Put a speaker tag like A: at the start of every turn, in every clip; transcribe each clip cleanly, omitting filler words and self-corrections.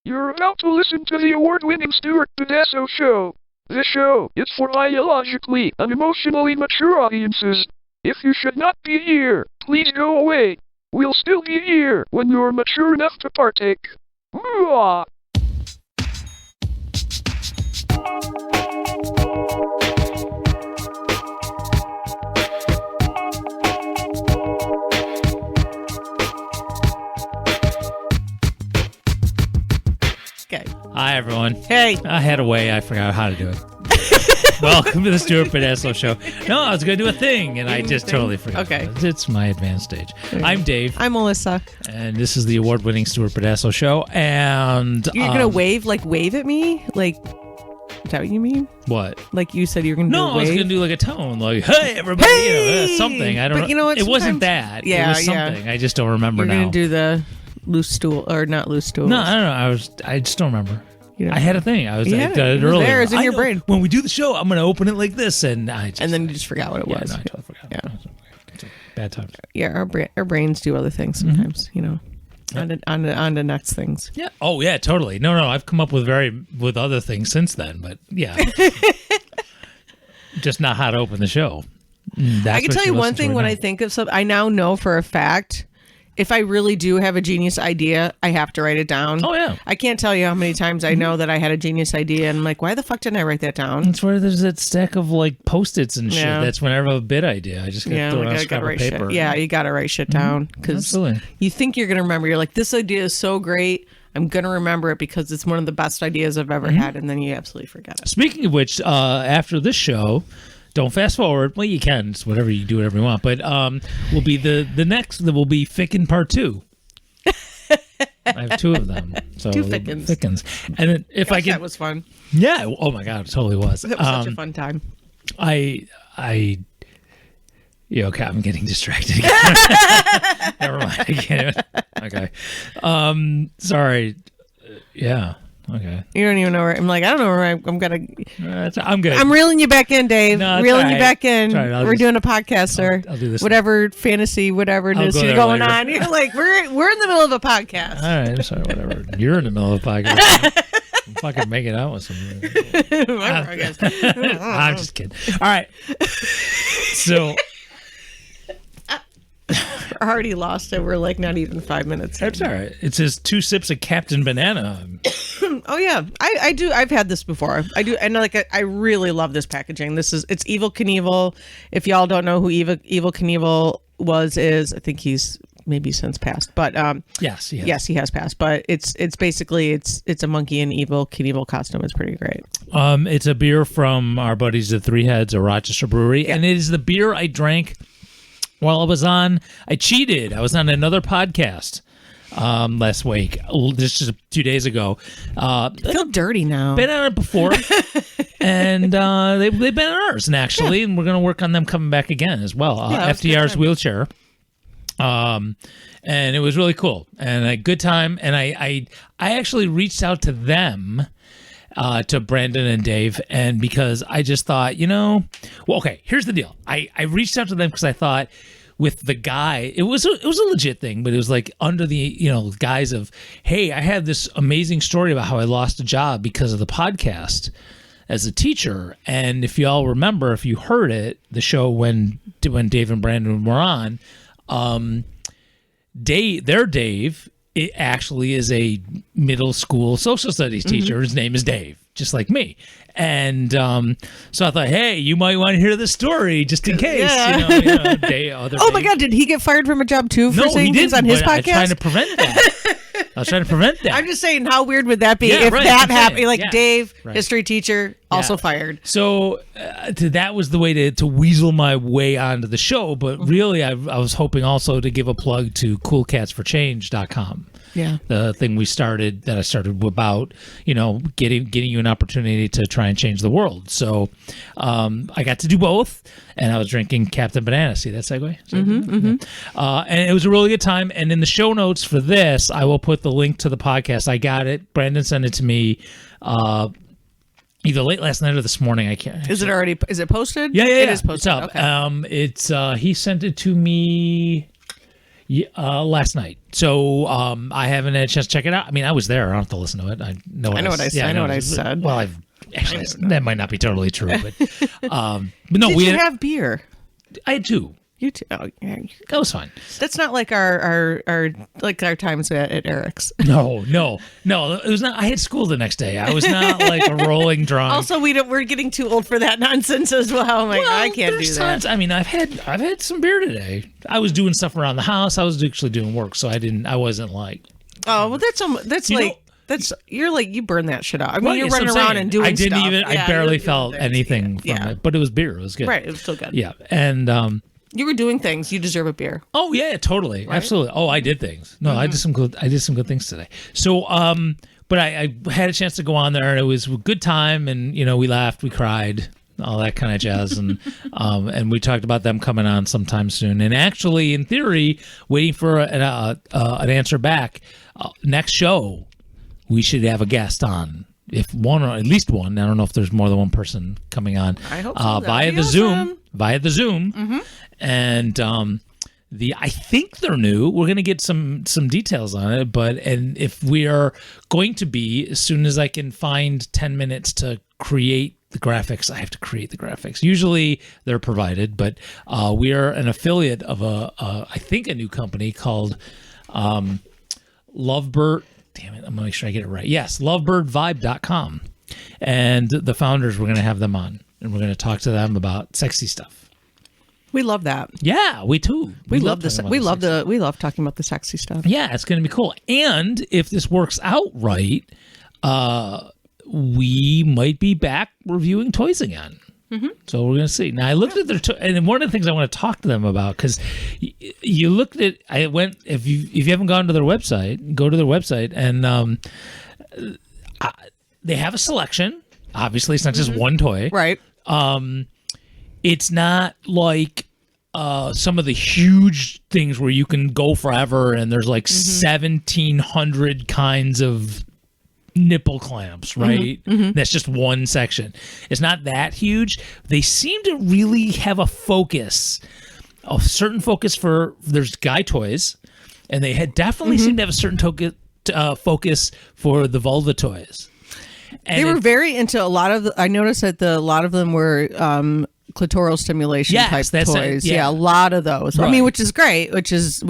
A: You're about to listen to the award-winning Stuart Pedasso Show. This show is for ideologically and emotionally mature audiences. If you should not be here, please go away. We'll still be here when you're mature enough to partake. Mwah!
B: Okay.
C: Hi, everyone.
B: Hey.
C: I had a way. I forgot how to do it. Welcome to the Stuart Pedasso Show. No, I was going to do a thing, and I just totally forgot.
B: Okay.
C: It's my advanced stage. I'm Dave.
B: I'm Melissa.
C: And this is the award-winning Stuart Pedasso Show. And
B: You're going to wave at me? Like, is that what you mean?
C: What?
B: Like you said you were going to do a
C: No,
B: wave?
C: I was going to do like a tone. Like, hey, everybody.
B: Hey!
C: You know, something. I don't
B: But you know what,
C: It wasn't
B: sometimes-
C: that.
B: Yeah,
C: it was something. I just don't remember
B: You're
C: now.
B: going to do the loose stool, or not loose stool.
C: No, I don't know. I just don't remember.
B: You know.
C: I had a thing. I
B: You
C: did
B: had
C: it
B: it. It was
C: earlier.
B: there. It's in
C: I
B: your
C: know.
B: brain.
C: When we do the show, I'm going to open it like this, and I just...
B: And then you just forgot what it was.
C: No, I totally forgot.
B: Yeah.
C: It's a bad time.
B: Yeah, our brains do other things sometimes, you know. On to next things.
C: Yeah. Oh, yeah, totally. No, I've come up with other things since then, but yeah. Just not how to open the show.
B: I can tell you one thing when I think of something. I now know for a fact, if I really do have a genius idea, I have to write it down.
C: Oh, yeah.
B: I can't tell you how many times I know that I had a genius idea and I'm like, why the fuck didn't I write that down?
C: That's where there's that stack of like Post-its and shit.
B: Yeah.
C: That's whenever I have a bit idea. I just got to throw it on a scrap of
B: write
C: paper.
B: shit. Yeah, you got to write shit down because
C: Absolutely.
B: you think you're going to remember. You're like, this idea is so great. I'm going to remember it because it's one of the best ideas I've ever had. And then you absolutely forget it.
C: Speaking of which, after this show, don't fast forward. Well, you can. It's whatever you do, whatever you want. But will be the next. That will be Ficken Part 2. I have two of them. So
B: Two Fickens.
C: Fickens. And then if I
B: Gosh,
C: get,
B: that was fun.
C: yeah. Oh my God, it totally was.
B: That was such a fun time.
C: Yeah, okay, I'm getting distracted again. Never mind. I can't. Okay. Sorry. Yeah. Okay.
B: You don't even know where I'm like, I don't know where I'm gonna.
C: I'm good.
B: I'm reeling you back in, Dave.
C: No, it's
B: reeling
C: all
B: you
C: right.
B: back in.
C: It's all right.
B: We're doing a podcast, sir.
C: I'll do this.
B: Whatever fantasy, whatever it
C: I'll
B: is
C: go
B: you're
C: there
B: going
C: later.
B: on. You're like, we're in the middle of a podcast.
C: All right. I'm sorry. Whatever. You're in the middle of a podcast. I'm fucking making out with somebody. I'm just kidding. All right. So.
B: I already lost it. We're like not even 5 minutes.
C: That's all right. It says 2 sips of Captain Banana.
B: Oh yeah, I do. I've had this before. I do, and I really love this packaging. It's Evel Knievel. If y'all don't know who Evel Knievel is I think he's maybe since passed, but
C: Yes, he has.
B: yes, he has passed. But it's basically it's a monkey in Evel Knievel costume. It's pretty great.
C: It's a beer from our buddies at Three Heads, a Rochester brewery, and it is the beer I drank while I cheated. I was on another podcast last week, just 2 days ago.
B: I feel dirty now.
C: Been on it before, and they've been on ours, actually, and we're going to work on them coming back again as well.
B: Yeah, it was a good
C: FDR's
B: time.
C: wheelchair, and it was really cool and a good time. And I actually reached out to them. To Brandon and Dave, and because I just thought, well, okay, here's the deal. I reached out to them because I thought with the guy, it was a legit thing, but it was like under the, guise of, hey, I had this amazing story about how I lost a job because of the podcast as a teacher. And if y'all remember, if you heard it, the show when Dave and Brandon were on, Dave, it actually is a middle school social studies teacher. His name is Dave, just like me. And so I thought, hey, you might want to hear the story just in case.
B: Yeah.
C: Oh
B: my God, did he get fired from a job too for
C: no,
B: saying
C: he
B: things
C: didn't,
B: on his
C: but I was
B: podcast?
C: trying to prevent that.
B: I'm just saying, how weird would that be
C: Yeah,
B: if
C: right,
B: that
C: I'm saying,
B: happened? Like
C: yeah.
B: Dave,
C: Right.
B: history teacher, also fired.
C: So that was the way to weasel my way onto the show. But really, I was hoping also to give a plug to coolcatsforchange.com.
B: Yeah.
C: The thing I started about, getting you an opportunity to try and change the world. So I got to do both, and I was drinking Captain Banana. See that segue? And it was a really good time. And in the show notes for this, I will put the link to the podcast. I got it. Brandon sent it to me either late last night or this morning. I can't.
B: Is it posted?
C: Yeah.
B: It is posted.
C: It's up.
B: Okay.
C: He sent it to me Last night. So I haven't had a chance to check it out. I mean, I was there. I don't have to listen to it. I know what I
B: said.
C: Well, that might not be totally true, but no.
B: Did you have beer?
C: I had two.
B: You too. Oh, yeah.
C: That was fine.
B: That's not like our times at Eric's.
C: No. It was not. I had school the next day. I was not like a rolling drunk.
B: Also, we're getting too old for that nonsense as well. I'm like, I can't do that.
C: Times, I mean, I've had some beer today. I was doing stuff around the house. I was actually doing work, so I wasn't like.
B: Oh well, that's like. You're like, you burn that shit out. I mean, you're running around and doing stuff.
C: I barely felt anything from it, but it was beer. It was good.
B: Right, it was still good.
C: Yeah, and
B: you were doing things. You deserve a beer.
C: Oh yeah, totally, right? Absolutely. Oh, I did things. No, I did some good things today. So, but I had a chance to go on there, and it was a good time, and we laughed, we cried, all that kind of jazz, and we talked about them coming on sometime soon. And actually, in theory, waiting for an answer back. Next show, we should have a guest on. If one or at least one, I don't know if there's more than one person coming on.
B: I hope so.
C: Via the Zoom. Mm-hmm. And I think they're new. We're going to get some details on it, and if we are going to be, as soon as I can find 10 minutes to create the graphics, I have to create the graphics. Usually they're provided, but we are an affiliate of I think a new company called Lovebird. Damn it, I'm going to make sure I get it right. Yes, lovebirdvibe.com. And the founders, we're going to have them on, and we're going to talk to them about sexy stuff.
B: We love that.
C: Yeah, we too.
B: We love this. We love talking about the sexy stuff.
C: Yeah, it's going to be cool. And if this works out right, we might be back reviewing toys again. Mm-hmm. So we're going to see. Now I looked at their and one of the things I want to talk to them about, because you looked at, I went, if you haven't gone to their website, go to their website, and they have a selection. Obviously, it's not just one toy,
B: right?
C: It's not like some of the huge things where you can go forever and there's like 1,700 kinds of nipple clamps, right? That's just one section. It's not that huge. They seem to really have a certain focus for, there's guy toys, and they definitely seem to have a certain focus for the vulva toys. And
B: they were very into a lot of I noticed that a lot of them were clitoral stimulation type toys. Yeah, a lot of those. Right. I mean, which is great, which is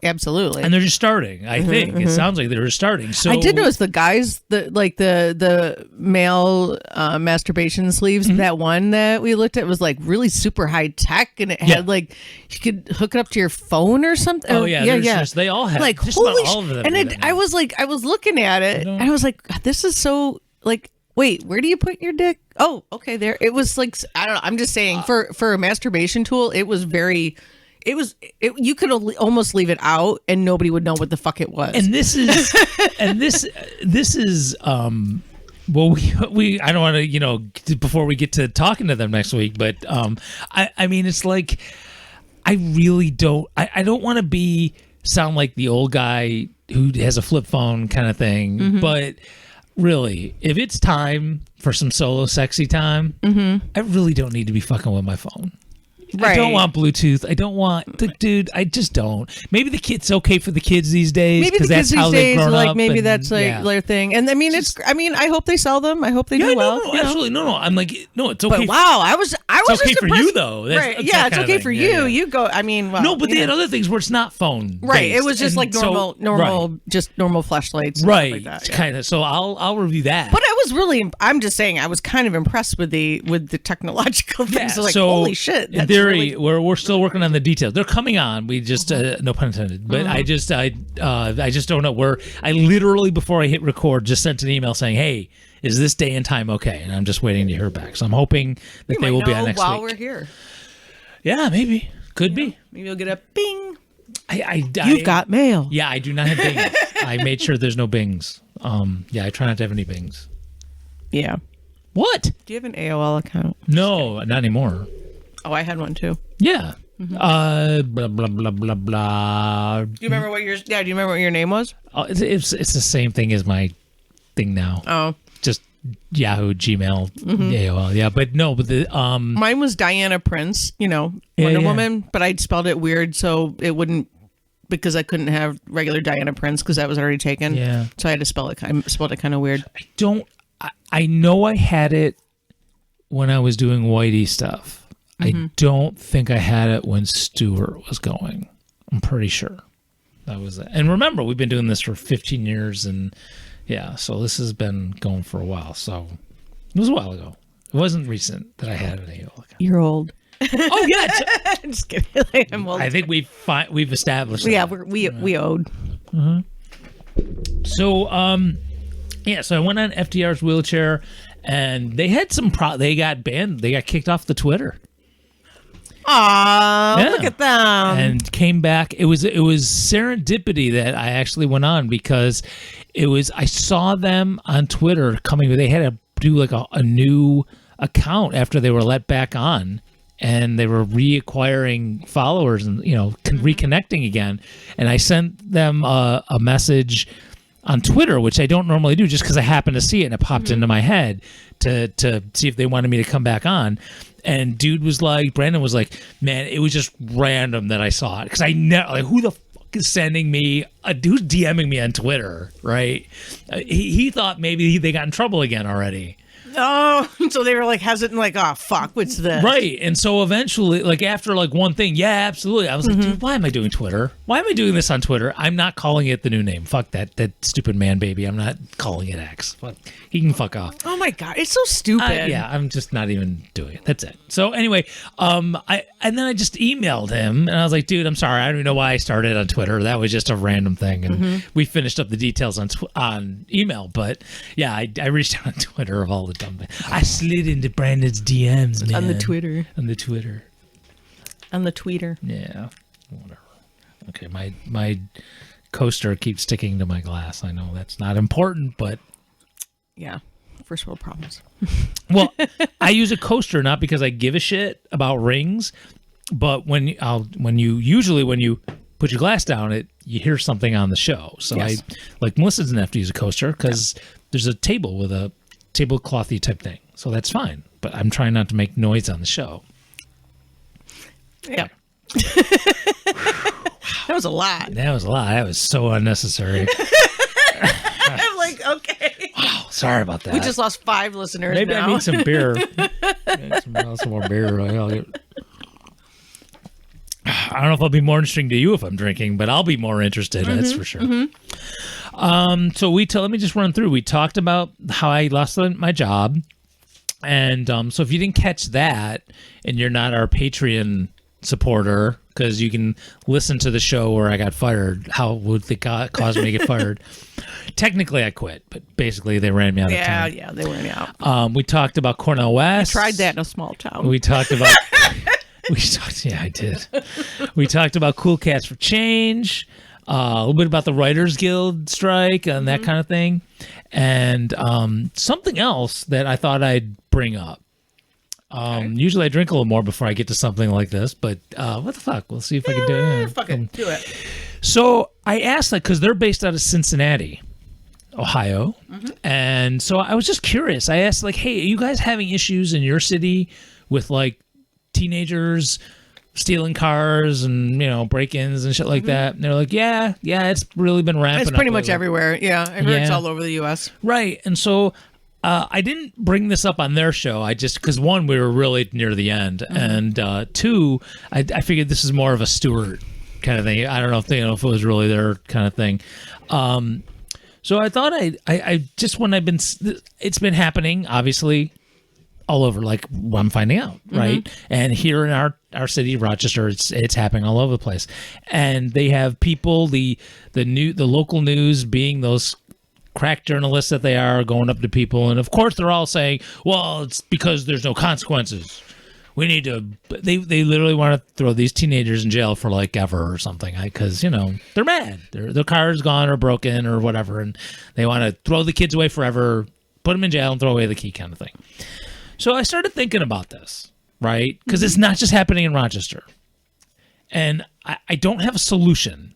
B: absolutely.
C: And they're just starting. I think it sounds like they're just starting. So
B: I did notice the guys, the male masturbation sleeves. That one that we looked at was like really super high tech, and it had like you could hook it up to your phone or something.
C: Oh yeah. Just, they all have
B: like
C: just
B: holy
C: about all of them.
B: And I was looking at it, and I was like, this is so like. Wait, where do you put your dick? Oh, okay, there. It was like, I don't know. I'm just saying, for a masturbation tool, it was very. You could almost leave it out, and nobody would know what the fuck it was.
C: And this is, well, we I don't want to before we get to talking to them next week, but I mean, it's like I really don't. I don't want to sound like the old guy who has a flip phone kind of thing, but. Really, if it's time for some solo sexy time, I really don't need to be fucking with my phone. Right. I don't want Bluetooth. I don't want, dude. I just don't. Maybe it's okay for the kids these days.
B: Maybe the kids these days, like maybe that's like their thing. And I mean, I hope they sell them. I hope they do well.
C: No, absolutely, no. I'm like, no, it's okay.
B: But wow, I was.
C: It's okay for you though.
B: Right? Yeah, it's okay for you. Yeah. You go. I mean, well,
C: no, but they had other things where it's not phone.
B: Right. It was just like normal, just normal flashlights.
C: Right.
B: Like that,
C: kind of. So I'll review that.
B: But I was really. I'm just saying, I was kind of impressed with the technological things. Like, holy shit.
C: In theory, we're still working on the details. They're coming on. We just no pun intended. But I just don't know. I literally before I hit record just sent an email saying, "Hey, is this day and time okay?" And I'm just waiting to hear back. So I'm hoping that they will be on next week.
B: While we're here.
C: Yeah, maybe. Could be.
B: Maybe you'll get a bing.
C: You've
B: got mail.
C: Yeah, I do not have bings. I made sure there's no bings. Yeah, I try not to have any bings.
B: Yeah.
C: What?
B: Do you have an AOL account?
C: No, not anymore.
B: Oh, I had one too.
C: Yeah. Blah blah blah blah blah.
B: Do you remember what your name was?
C: It's the same thing as my thing now.
B: Oh.
C: Just Yahoo, Gmail, AOL. Yeah, but no, but the
B: Mine was Diana Prince, Wonder Woman, but I'd spelled it weird so it wouldn't, because I couldn't have regular Diana Prince because that was already taken.
C: Yeah.
B: So I had to spell it. I spelled it kind of weird.
C: I know I had it when I was doing Whitey stuff. I don't think I had it when Stewart was going. I'm pretty sure that was it. And remember, we've been doing this for 15 years, and so this has been going for a while. So it was a while ago. It wasn't recent that I had an AOL account.
B: You're old.
C: Oh yeah,
B: just kidding. I'm old.
C: I think we've established.
B: Yeah,
C: that.
B: we owed.
C: So so I went on FDR's wheelchair, and they had some they got banned. They got kicked off the Twitter.
B: Aw, look at them.
C: And came back. It was serendipity that I actually went on, because I saw them on Twitter coming. They had to do like a new account after they were let back on, and they were reacquiring followers and reconnecting again. And I sent them a message on Twitter, which I don't normally do, just because I happened to see it and it popped into my head to see if they wanted me to come back on. And Brandon was like, man, it was just random that I saw it, because I never, like, who the fuck is sending me who's DMing me on Twitter, right? He thought maybe they got in trouble again already.
B: Oh, so they were like hesitant, like, oh, fuck, what's this?
C: Right. And so eventually, like, after like one thing, yeah, absolutely. I was like, dude, why am I doing Twitter? Why am I doing this on Twitter? I'm not calling it the new name. Fuck that stupid man baby. I'm not calling it X. Fuck. He can fuck off.
B: Oh my God, it's so stupid.
C: I'm just not even doing it. That's it. So anyway, then I just emailed him, and I was like, dude, I'm sorry. I don't even know why I started on Twitter. That was just a random thing. And we finished up the details on email. But yeah, I reached out on Twitter of all the dumb things. I slid into Brandon's DMs, man.
B: On the Twitter.
C: On the Twitter.
B: On the tweeter.
C: Yeah. Whatever. Okay, my coaster keeps sticking to my glass. I know that's not important, but
B: yeah, first world problems.
C: Well, I use a coaster not because I give a shit about rings, but when you put your glass down, you hear something on the show. So yes. Melissa doesn't have to use a coaster because there's a table with a tableclothy type thing, so that's fine. But I'm trying not to make noise on the show.
B: Yeah. That was a lot.
C: That was so unnecessary.
B: I'm like, okay.
C: Wow, sorry about that.
B: We just lost 5 listeners.
C: Maybe
B: now.
C: I need some beer. Some more beer. I don't know if I'll be more interesting to you if I'm drinking, but I'll be more interested. That's for sure. So let me just run through. We talked about how I lost my job, and so if you didn't catch that, and you're not our Patreon supporter, because you can listen to the show where I got fired. How would they cause me to get fired? Technically, I quit, but basically they ran me out of town.
B: Yeah, they ran me out.
C: We talked about Cornel West.
B: I tried that in a small town.
C: We talked about. Yeah, I did. We talked about Cool Cats for Change, a little bit about the Writers Guild strike and that kind of thing, and something else that I thought I'd bring up. Usually I drink a little more before I get to something like this, but what the fuck? We'll see if I can do it.
B: Fuck it. Do it.
C: So I asked that because they're based out of Cincinnati, Ohio. And so I was just curious. I asked, like, hey, are you guys having issues in your city with, like, teenagers stealing cars and, break-ins and shit like that? And they're like, yeah, it's really been ramping up.
B: It's pretty much everywhere. Yeah, I heard it's all over the U.S.
C: Right. And so I didn't bring this up on their show. I just, because one, we were really near the end, and two, I figured this is more of a Stewart kind of thing. I don't know if it was really their kind of thing. So I thought I just, when it's been happening, obviously, all over, like I'm finding out, right? And here in our city, Rochester, it's happening all over the place. And they have people, the local news being those crack journalists that they are, going up to people, and of course they're all saying, well, it's because there's no consequences. We need to, they literally want to throw these teenagers in jail for like ever or something, because they're mad, their car is gone or broken or whatever, and they want to throw the kids away forever, put them in jail and throw away the key, kind of thing. So I started thinking about this, right? Because it's not just happening in Rochester, and I don't have a solution.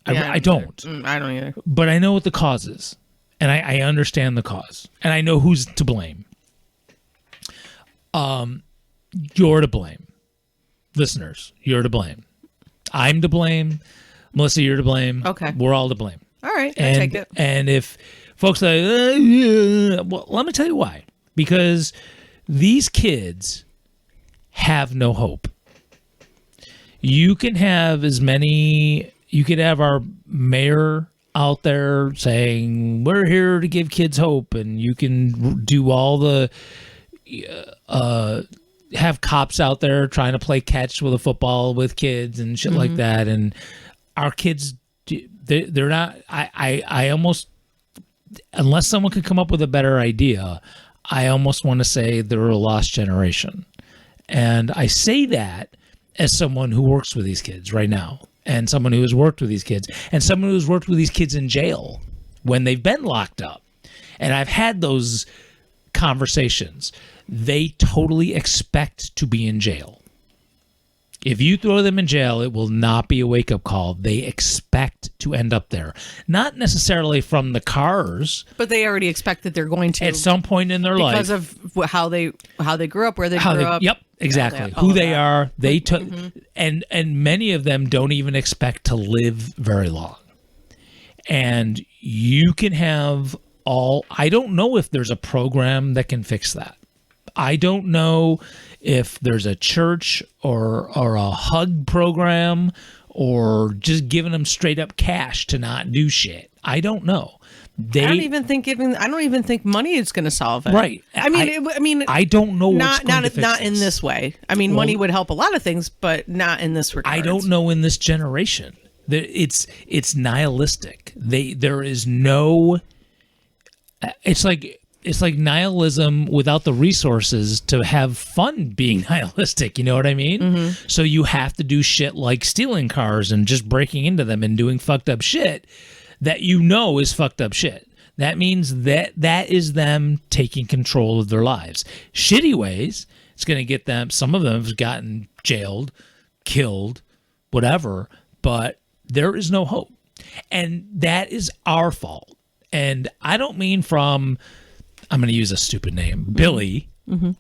C: I don't.
B: I don't either.
C: But I know what the cause is. and I understand the cause, and I know who's to blame. You're to blame. Listeners, you're to blame. I'm to blame. Melissa, you're to blame.
B: Okay.
C: We're all to blame.
B: All right. I'll take it.
C: And if folks are like, yeah, well, let me tell you why. Because these kids have no hope. You can have you could have our mayor out there saying, we're here to give kids hope, and you can do all the have cops out there trying to play catch with a football with kids and shit like that, and our kids, they're not. I almost, unless someone could come up with a better idea, I almost want to say they're a lost generation. And I say that as someone who works with these kids right now, and someone who has worked with these kids, and someone who's worked with these kids in jail when they've been locked up. And I've had those conversations. They totally expect to be in jail. If you throw them in jail, it will not be a wake-up call. They expect to end up there. Not necessarily from the cars.
B: But they already expect that they're going to.
C: At some point in their life.
B: Because of how they grew up, where they grew up.
C: Yep, exactly. Who they are. They took, and many of them don't even expect to live very long. And you can have I don't know if there's a program that can fix that. I don't know if there's a church or a hug program or just giving them straight up cash to not do shit. I don't know. I don't even think money is going to solve it. Right.
B: I mean,
C: I don't know.
B: Not in this way. I mean, money would help a lot of things, but not in this regard.
C: I don't know in this generation. It's nihilistic. There is no. It's like nihilism without the resources to have fun being nihilistic. You know what I mean? So you have to do shit like stealing cars and just breaking into them and doing fucked up shit that you know is fucked up shit. That means that is them taking control of their lives. Shitty ways, it's going to get them. Some of them have gotten jailed, killed, whatever, but there is no hope. And that is our fault. And I don't mean from, I'm going to use a stupid name, Billy,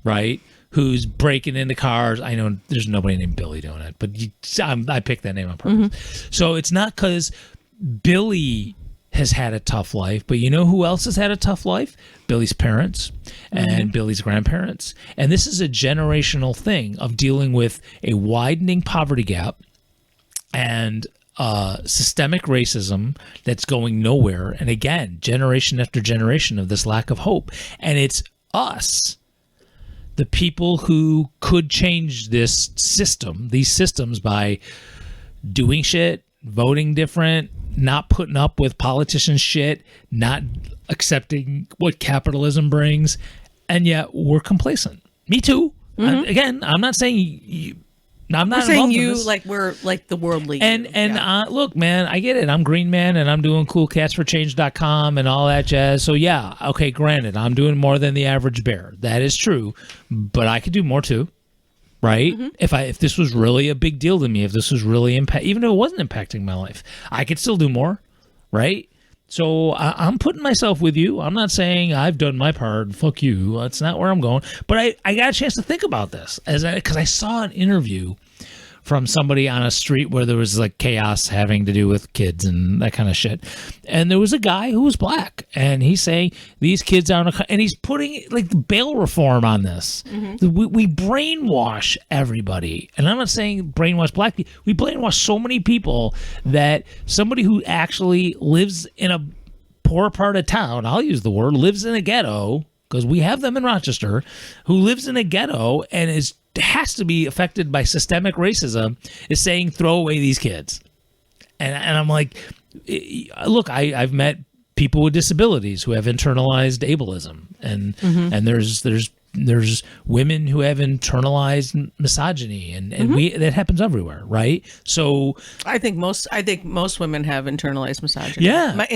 C: right? Who's breaking into cars. I know there's nobody named Billy doing it, but I picked that name on purpose. So it's not because Billy has had a tough life, but you know who else has had a tough life? Billy's parents and Billy's grandparents. And this is a generational thing of dealing with a widening poverty gap and systemic racism that's going nowhere. And again, generation after generation of this lack of hope. And it's us, the people who could change this system, these systems, by doing shit, voting different, not putting up with politicians' shit, not accepting what capitalism brings. And yet we're complacent. Me too. Again, I'm not saying I'm not
B: saying
C: you like
B: we're like the worldly.
C: And look, man, I get it. I'm Green Man and I'm doing coolcatsforchange.com and all that jazz. So yeah, okay, granted, I'm doing more than the average bear. That is true, but I could do more too, right? If this was really a big deal to me, if this was really even if it wasn't impacting my life, I could still do more, right? So I'm putting myself with you. I'm not saying I've done my part. Fuck you. That's not where I'm going. But I got a chance to think about this because I saw an interview from somebody on a street where there was like chaos having to do with kids and that kind of shit. And there was a guy who was black, and he's saying these kids aren't, and he's putting like the bail reform on this. We brainwash everybody. And I'm not saying brainwash black people. We brainwash so many people that somebody who actually lives in a poor part of town, I'll use the word, lives in a ghetto, because we have them in Rochester, who lives in a ghetto and has to be affected by systemic racism, is saying throw away these kids. And I'm like, look, I've met people with disabilities who have internalized ableism, and there's there's women who have internalized misogyny, and that happens everywhere, right? So
B: I think most women have internalized misogyny.
C: yeah.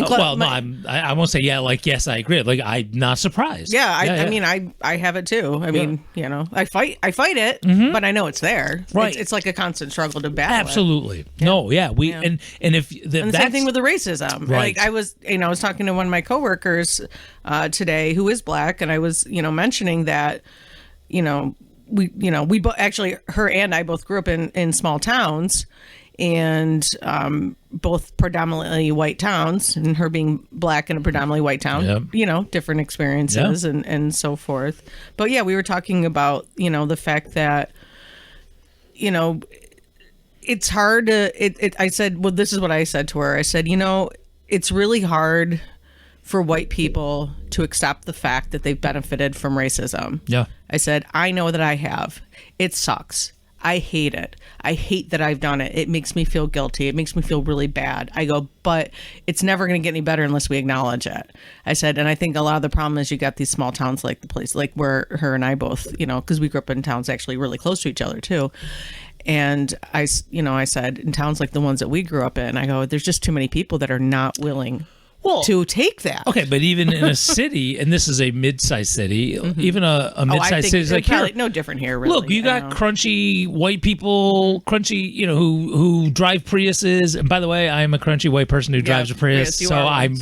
C: I won't say yeah. Like yes, I agree. Like I'm not surprised.
B: Yeah, I mean, I have it too. I mean, I fight it, but I know it's there.
C: Right.
B: It's like a constant struggle to battle.
C: Absolutely. No. Yeah. And if
B: and the same thing with the racism.
C: Right.
B: Like I was talking to one of my coworkers today who is black, and I was mentioning that we both actually, her and I both grew up in small towns, and both predominantly white towns, and her being black in a predominantly white town, different experiences and so forth. But yeah, we were talking about the fact that it's hard to I said, well, this is what I said to her. I said, it's really hard for white people to accept the fact that they've benefited from racism.
C: Yeah.
B: I said, I know that I have. It sucks. I hate it. I hate that I've done it. It makes me feel guilty. It makes me feel really bad. I go, but it's never going to get any better unless we acknowledge it. I said, and I think a lot of the problem is you got these small towns like the place, like where her and I both, because we grew up in towns actually really close to each other too. And I said, in towns like the ones that we grew up in, I go, there's just too many people that are not willing to take that.
C: Okay, but even in a city, and this is a mid-sized city, even a mid-sized city is like here.
B: No different here, really.
C: Look, you got crunchy white people, who drive Priuses. And by the way, I'm a crunchy white person who drives a Prius, so I'm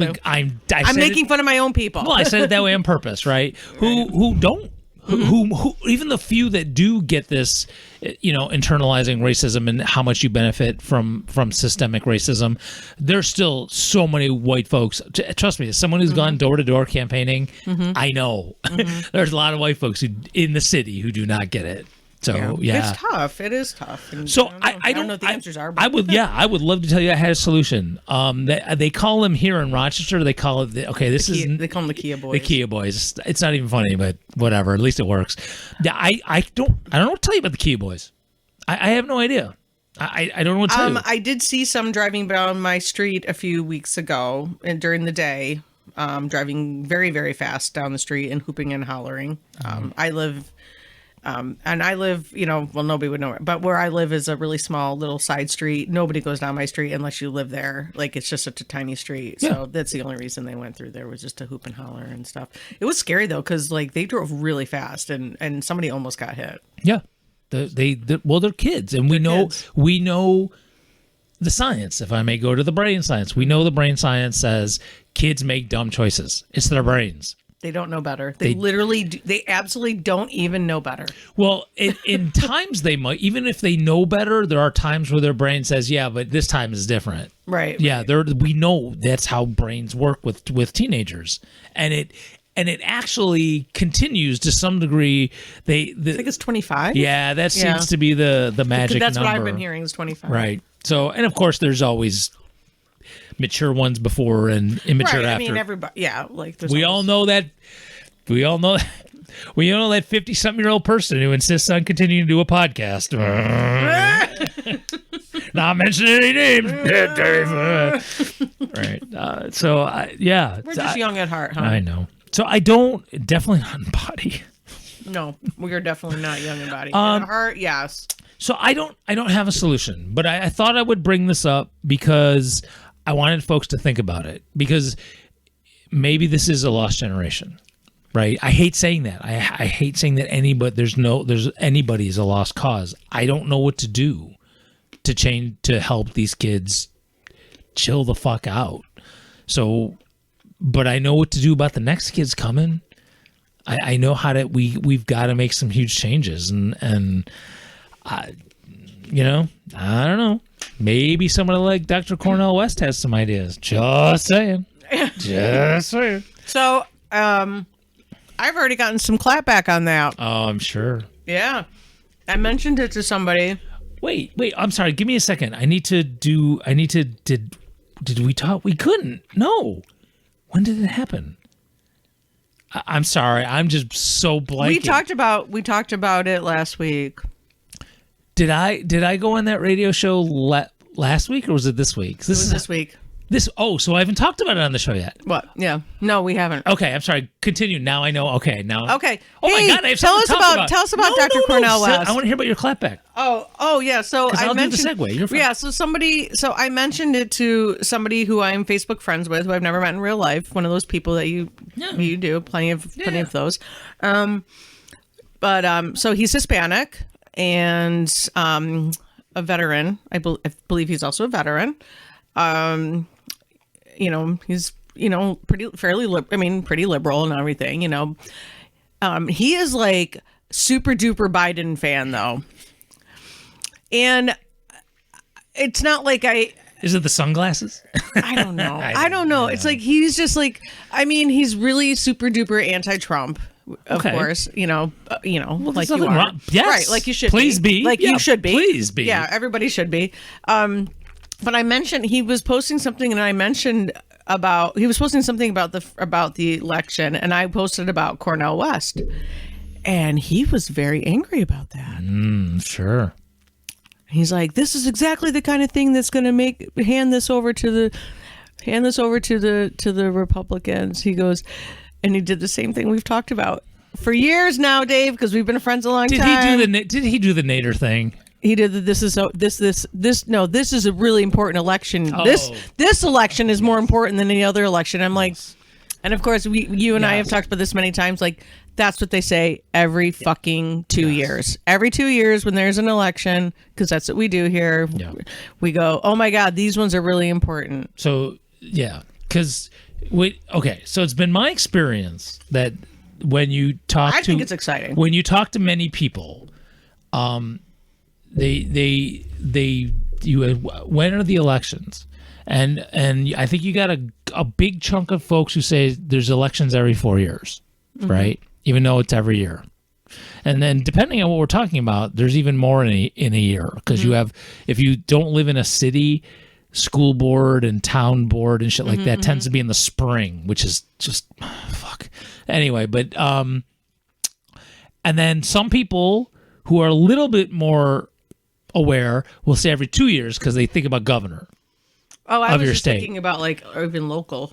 B: making fun of my own people.
C: Well, I said it that way on purpose, right? Who don't. Who even the few that do get this, internalizing racism and how much you benefit from systemic racism, there's still so many white folks. Trust me, as someone who's gone door to door campaigning, I know there's a lot of white folks in the city who do not get it. So yeah.
B: It's tough. It is tough. And
C: so
B: I don't know what the answers are. But.
C: I would love to tell you I had a solution. They call them here in Rochester. They call it they call them the Kia Boys. The Kia Boys. It's not even funny, but whatever. At least it works. Yeah, I don't know what to tell you about the Kia Boys. I have no idea. I don't know what to tell you.
B: I did see some driving down my street a few weeks ago, and during the day, driving very, very fast down the street and hooping and hollering. I live. And I live, nobody would know it, but where I live is a really small little side street. Nobody goes down my street unless you live there. Like, it's just such a tiny street. Yeah. So that's the only reason they went through there, was just to hoop and holler and stuff. It was scary though, because like they drove really fast and somebody almost got hit.
C: Yeah. They're kids, and we know the science. If I may go to the brain science, we know the brain science says kids make dumb choices. It's their brains.
B: They don't know better. They literally do. They absolutely don't even know better.
C: Well, in times they might, even if they know better, there are times where their brain says, yeah, but this time is different.
B: Right.
C: Yeah. We know that's how brains work with teenagers. And it actually continues to some degree. I
B: think it's 25.
C: Yeah. That seems to be the magic number.
B: That's what I've been hearing is 25.
C: Right. So, and of course there's always mature ones before and immature after. I mean,
B: everybody. Yeah, like
C: we all know that 50-something-year-old person who insists on continuing to do a podcast. Not mentioning any names. Right. So
B: we're just young at heart, huh?
C: I know. So definitely not in body.
B: No, we are definitely not young in body. In heart, yes.
C: So I don't have a solution, but I thought I would bring this up because I wanted folks to think about it, because maybe this is a lost generation, right? I hate saying that. I hate saying that anybody is a lost cause. I don't know what to do to help these kids chill the fuck out. So, but I know what to do about the next kids coming. I know how to. We've got to make some huge changes, and I don't know. Maybe somebody like Dr. Cornel West has some ideas. Just saying. Just saying.
B: So, I've already gotten some clapback on that.
C: Oh, I'm sure.
B: Yeah. I mentioned it to somebody.
C: Wait. I'm sorry. Give me a second. Did we talk? We couldn't. No. When did it happen? I'm sorry. I'm just so blanking.
B: We talked about it last week.
C: Did I go on that radio show last week, or was it this week?
B: This week.
C: So I haven't talked about it on the show yet.
B: What? Yeah. No, we haven't.
C: Okay, I'm sorry. Continue. Now I know. Okay, now.
B: Okay.
C: Oh
B: Hey,
C: my God! I have
B: tell
C: something
B: us
C: to talk
B: about tell us about Dr. Cornel West.
C: I want to hear about your clapback.
B: Oh yeah. So I
C: I'll
B: mentioned
C: do the segue. You're fine.
B: yeah. So I mentioned it to somebody who I'm Facebook friends with, who I've never met in real life. One of those people that you do plenty of those. So he's Hispanic and a veteran. I believe he's also a veteran. He's pretty liberal and everything. He is like super duper Biden fan though, and it's not like
C: Is it the sunglasses?
B: I don't know. I don't know. It's like he's just like, he's really super duper anti-Trump. Of course, well, like you are.
C: Wrong. Yes.
B: Right, like you should
C: please be.
B: Like you should be.
C: Please be.
B: Yeah, everybody should be. But I mentioned he was posting something, and I mentioned he was posting something about the election, and I posted about Cornel West, and he was very angry about that.
C: Sure.
B: He's like, this is exactly the kind of thing that's going to hand this over to the Republicans. He goes, and he did the same thing we've talked about for years now, Dave, because we've been friends a long time.
C: Did he do the Nader thing?
B: He did this is a really important election.
C: Oh.
B: This election is more important than any other election. I'm like, and of course you and I have talked about this many times. Like, that's what they say every fucking 2 years. Every 2 years when there's an election, because that's what we do here.
C: Yeah.
B: We go, oh my God, these ones are really important.
C: So yeah, because so it's been my experience that when you talk
B: I think it's exciting.
C: When you talk to many people, when are the elections? And I think you got a big chunk of folks who say there's elections every 4 years, right? Even though it's every year. And then depending on what we're talking about, there's even more in a year, because you have, if you don't live in a city, school board and town board and shit like that tends to be in the spring, which is just fuck. Anyway, but and then some people who are a little bit more aware will say every 2 years because they think about governor.
B: Oh, I
C: of
B: was
C: your
B: just
C: state.
B: thinking about like even local.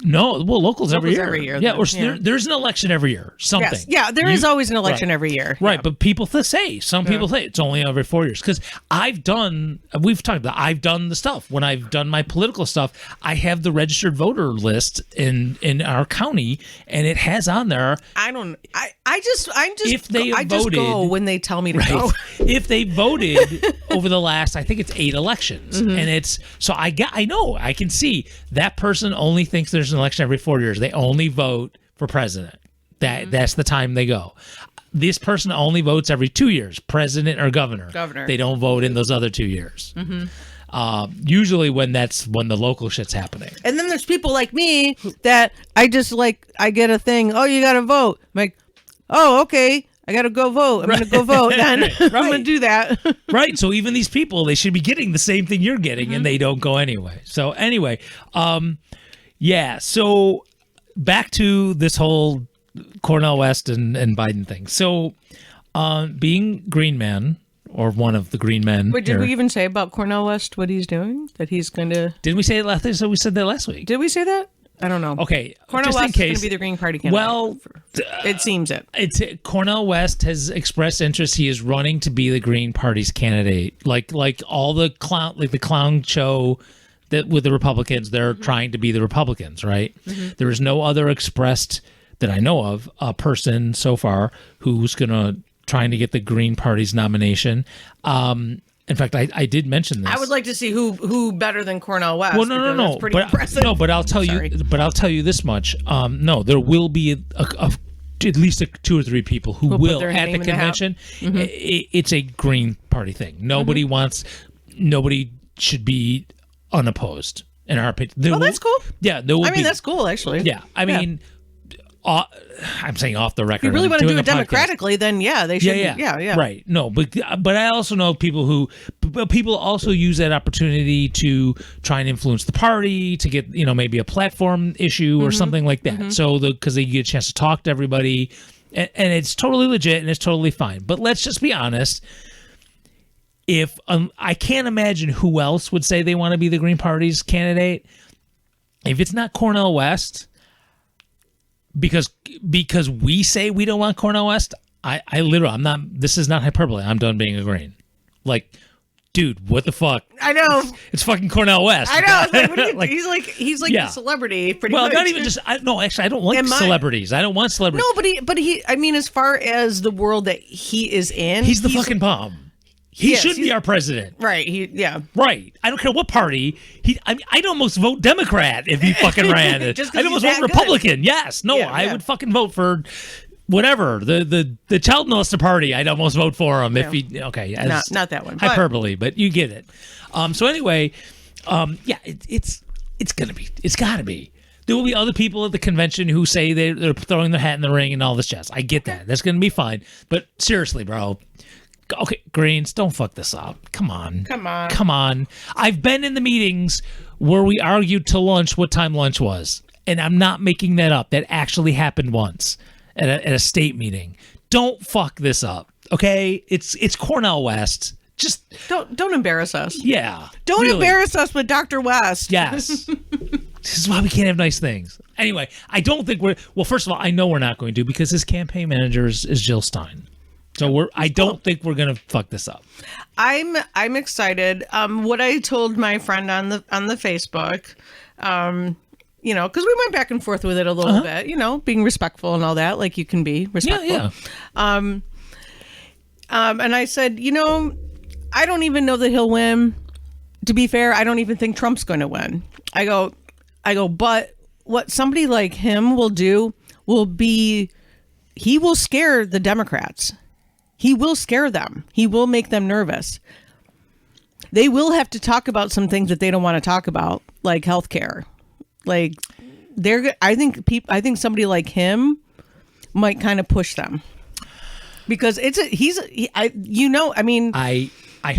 C: No, well, locals every year. Yeah,
B: then,
C: there's an election every year. Something.
B: Yes. Yeah, there is always an election every year.
C: Right,
B: Yeah.
C: but people some people say it's only every 4 years. Because I've done the stuff. When I've done my political stuff, I have the registered voter list in our county, and it has on there.
B: I'm just
C: If they
B: I just
C: voted,
B: go when they tell me to go.
C: If they voted over the last, I think it's 8 elections, and it's so I can see that person only thinks there's an election every 4 years. They only vote for president. That's the time they go. This person only votes every 2 years, president or governor. They don't vote in those other 2 years. Usually when the local shit's happening.
B: And then there's people like me that I get a thing. Oh, you got to vote. I'm like, oh, okay. I got to go vote. I'm going to go vote then. I'm going to do that.
C: Right. So even these people, they should be getting the same thing you're getting, and they don't go anyway. So anyway, yeah. So back to this whole Cornel West and Biden thing. So being Green Man, or one of the Green Men.
B: Wait, did we even say about Cornel West what he's doing? That he's going to...
C: Didn't we say it last week? So we said that last week.
B: Did we say that? I don't know.
C: Okay.
B: Cornel
C: just
B: West
C: in case,
B: is going to be the Green Party candidate.
C: Well,
B: it seems it.
C: Cornel West has expressed interest. He is running to be the Green Party's candidate. Like all the clown show that with the Republicans, they're trying to be the Republicans, right? There is no other expressed that I know of a person so far who's trying to get the Green Party's nomination. In fact, I did mention this.
B: I would like to see who better than Cornel West.
C: Well, no.
B: That's pretty impressive.
C: No, but I'll tell you. But I'll tell you this much. No, there will be at least 2 or 3 people who will at the convention. It's a Green Party thing. Nobody Nobody should be unopposed in our opinion.
B: That's cool.
C: Yeah, there will be.
B: That's cool actually.
C: Yeah, I mean. I'm saying off the record.
B: If you really want to do it democratically, then they should. Yeah.
C: Right. No, but I also know people people also use that opportunity to try and influence the party to get maybe a platform issue or something like that. So because they get a chance to talk to everybody, and it's totally legit and it's totally fine. But let's just be honest. If I can't imagine who else would say they want to be the Green Party's candidate. if it's not Cornel West, because we say we don't want Cornel West, I literally, I'm not, this is not hyperbole. I'm done being a green. Like, dude, what the fuck?
B: I know.
C: It's fucking Cornel West.
B: I know. It's like, what do you,
C: Like,
B: he's like
C: yeah.
B: the celebrity. Pretty
C: well,
B: much.
C: not even just. No, actually, I don't like celebrities. I don't want celebrities.
B: No, but he. I mean, as far as the world that he is in,
C: he's the fucking bomb. He should be our president.
B: Right.
C: Right. I don't care what party. I'd almost vote Democrat if he fucking ran. I'd almost vote Republican. Good. Yes. No, I would fucking vote for whatever. The child molester party. I'd almost vote for him if he. Okay.
B: Not that one.
C: Hyperbole, but you get it. So anyway, it's gotta be. There will be other people at the convention who say they're throwing their hat in the ring and all this jazz. I get that. That's gonna be fine. But seriously, bro. Okay, Greens, don't fuck this up. Come on. I've been in the meetings where we argued to lunch what time lunch was, and I'm not making that up. That actually happened once at a state meeting. Don't fuck this up, okay? It's Cornel West. Just
B: don't embarrass us.
C: Yeah.
B: Don't embarrass us with Dr. West.
C: Yes. This is why we can't have nice things. Anyway, I don't think well, first of all, I know we're not going to because his campaign manager is Jill Stein. So I don't think we're gonna fuck this up.
B: I'm excited. What I told my friend on the Facebook, you know, because we went back and forth with it a little bit, you know, being respectful and all that, like you can be respectful.
C: Yeah.
B: And I said, you know, I don't even know that he'll win. To be fair, I don't even think Trump's going to win. I go, but what somebody like him will do will be, he will scare the Democrats. He will scare them. He will make them nervous. They will have to talk about some things that they don't want to talk about, like healthcare. Like I think somebody like him might kind of push them because
C: I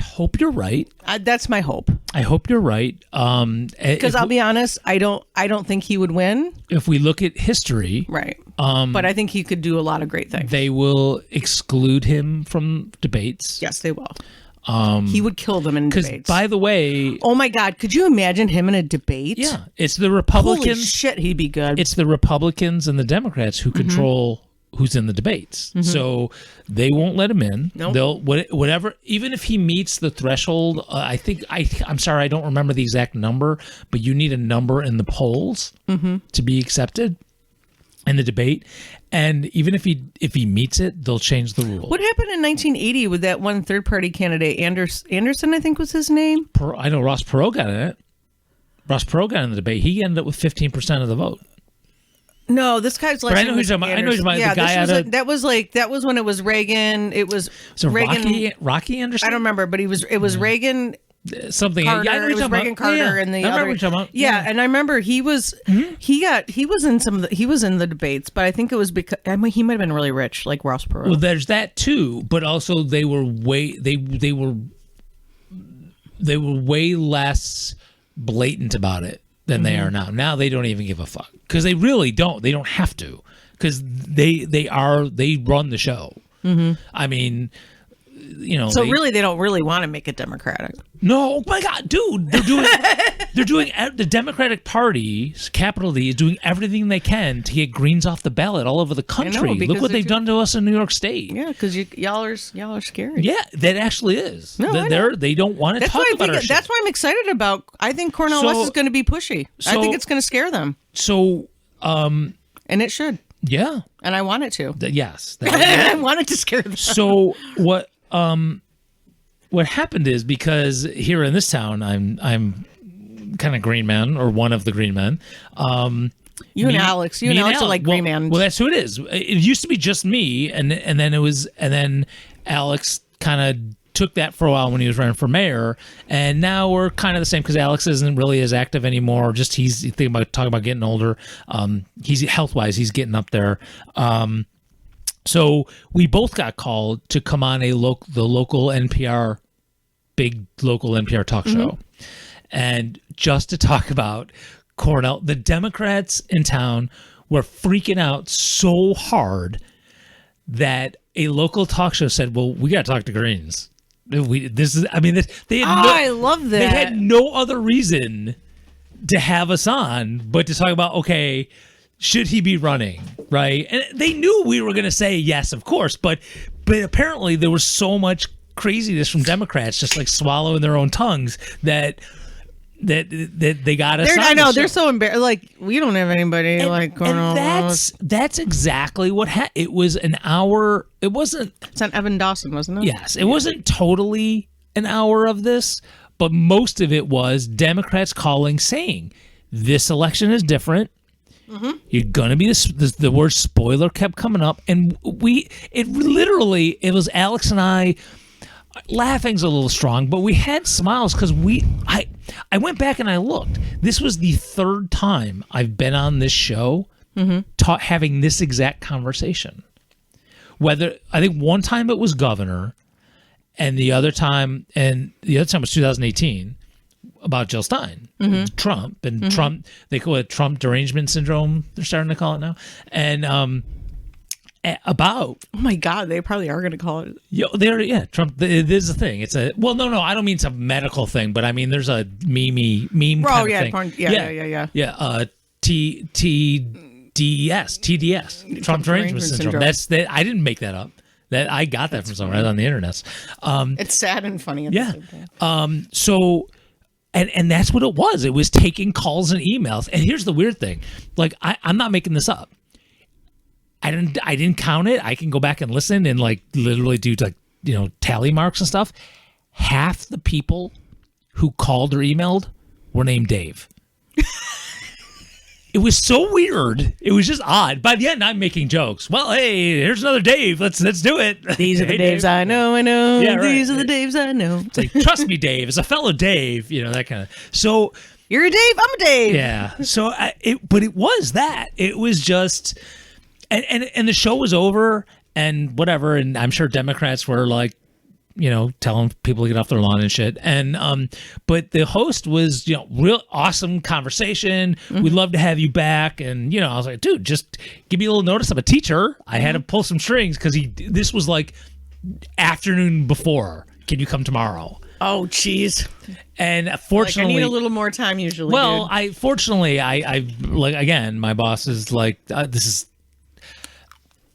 C: hope you're right.
B: That's my hope.
C: I hope you're right.
B: Because I'll be honest, I don't think he would win.
C: If we look at history,
B: right? But I think he could do a lot of great things.
C: They will exclude him from debates.
B: Yes, they will. He would kill them in debates.
C: By the way,
B: oh my God, could you imagine him in a debate?
C: Yeah, it's the Republicans.
B: Holy shit, he'd be good.
C: It's the Republicans and the Democrats who control who's in the debates. So they won't let him in.
B: Nope.
C: They'll whatever, even if he meets the threshold. I'm sorry, I don't remember the exact number, but you need a number in the polls to be accepted in the debate. And even if he meets it, they'll change the rule.
B: What happened in 1980 with that one third party candidate, Anderson, I think was his name?
C: I know Ross Perot got in it. Ross Perot got in the debate. He ended up with 15% of the vote.
B: No, this guy's like.
C: I know who's talking about. I know who's talking about the guy out of.
B: That was when it was Reagan. It was Reagan.
C: Rocky Anderson.
B: I don't remember, but it was Reagan.
C: Something.
B: Carter,
C: I know
B: it was Reagan Carter and the other. Yeah, and I remember he was he was in the debates, but I think it was because he might have been really rich, like Ross Perot.
C: Well, there's that too, but also they were way less blatant about it than they are now. Now they don't even give a fuck because they really don't. They don't have to because they run the show. I mean, you know.
B: So really, they don't really want to make it Democratic.
C: No, oh my God, dude, they're doing the Democratic Party, capital D, is doing everything they can to get Greens off the ballot all over the country. Look what they've done to us in New York State.
B: Yeah, because y'all are scary.
C: Yeah, that actually is. No, they don't want to talk about our shit.
B: That's why I'm excited about. I think Cornel West is going to be pushy. I think it's going to scare them.
C: So,
B: and it should.
C: Yeah,
B: and I want it to.
C: Yes,
B: I want it to scare them.
C: So what happened is, because here in this town, I'm kind of green man, or one of the green men.
B: You and Alex are like green man.
C: Well, that's who it is. It used to be just me, and then Alex kind of took that for a while when he was running for mayor, and now we're kind of the same because Alex isn't really as active anymore. Just he's talking about getting older. He's health wise, he's getting up there. So we both got called to come on the local NPR, big local NPR talk show, and just to talk about Cornel. The Democrats in town were freaking out so hard that a local talk show said, "Well, we got to talk to Greens." I love that. They had no other reason to have us on, but to talk about, okay, should he be running, right? And they knew we were going to say yes, of course, but apparently there was so much craziness from Democrats just like swallowing their own tongues that they got us.
B: I know they're so embarrassed. Like, we don't have anybody like Cornel West.
C: That's exactly what it was. An hour. It wasn't.
B: It's on Evan Dawson, wasn't it?
C: Yes, it wasn't totally an hour of this, but most of it was Democrats saying this election is different. Mm-hmm. You're gonna be the word spoiler kept coming up, and it was Alex and I. Laughing's a little strong, but we had smiles because I went back and I looked. This was the third time I've been on this show having this exact conversation. I think one time it was governor, and the other time was 2018 about Jill Stein, Trump, and Trump. They call it Trump derangement syndrome. They're starting to call it now, and about.
B: Oh my God, they probably are going to call it.
C: Trump. It is a thing. It's no. I don't mean it's a medical thing, but I mean there's a meme kind of thing. Yeah. TDS, Trump derangement syndrome. That's that. I didn't make that up. That I got that from somewhere on the internet.
B: It's sad and funny at the same time.
C: So. And that's what it was. It was taking calls and emails. And here's the weird thing. Like, I'm not making this up. I didn't count it. I can go back and listen and like literally do like, tally marks and stuff. Half the people who called or emailed were named Dave. It was so weird. It was just odd. By the end, I'm making jokes. Well, hey, here's another Dave. Let's do it.
B: These are the Daves Dave. I know. Yeah, right. These are the Daves I know.
C: It's like, trust me, Dave. As a fellow Dave, that kind of. So
B: you're a Dave. I'm a Dave.
C: Yeah. So but it was that. It was just, and the show was over and whatever. And I'm sure Democrats were like, telling people to get off their lawn and shit. And, but the host was, real awesome conversation. We'd love to have you back. And, I was like, dude, just give me a little notice. I'm a teacher. I had to pull some strings because this was like afternoon before. Can you come tomorrow?
B: Oh, geez.
C: And fortunately,
B: I need a little more time usually.
C: Well,
B: dude.
C: I like, again, my boss is like, this is,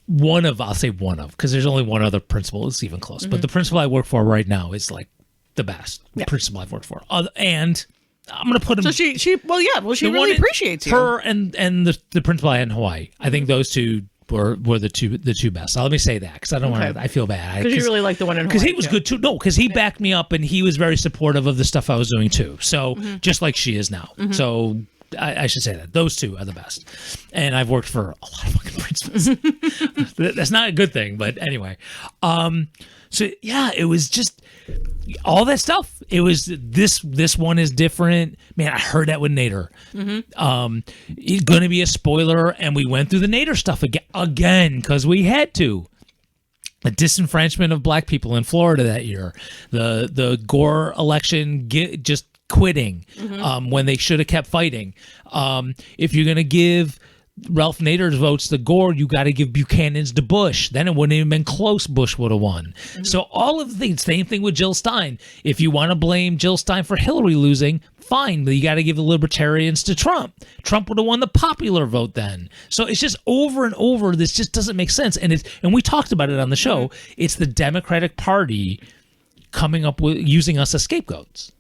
C: I'll say one of, because there's only one other principal that's even close. But the principal I work for right now is like the best principal I've worked for. And I'm going to put him.
B: So she really appreciates you.
C: Her and the principal I had in Hawaii. I think those two were the two best. So let me say that because I don't want to. I feel bad
B: because you really like the one in Hawaii.
C: Because he was good too. No, because he backed me up and he was very supportive of the stuff I was doing too. So just like she is now. So. I should say that. Those two are the best. And I've worked for a lot of fucking principals. That's not a good thing, but anyway. So, yeah, it was just all that stuff. It was this one is different. Man, I heard that with Nader. It's going to be a spoiler, and we went through the Nader stuff again because we had to. The disenfranchisement of black people in Florida that year. The Gore election just quitting when they should have kept fighting. If you're going to give Ralph Nader's votes to Gore, you got to give Buchanan's to Bush. Then it wouldn't even been close. Bush would have won. So all of the things, same thing with Jill Stein. If you want to blame Jill Stein for Hillary losing, fine, but you got to give the libertarians to Trump. Trump would have won the popular vote then. So it's just over and over. This just doesn't make sense. And we talked about it on the show. It's the Democratic Party coming up with using us as scapegoats.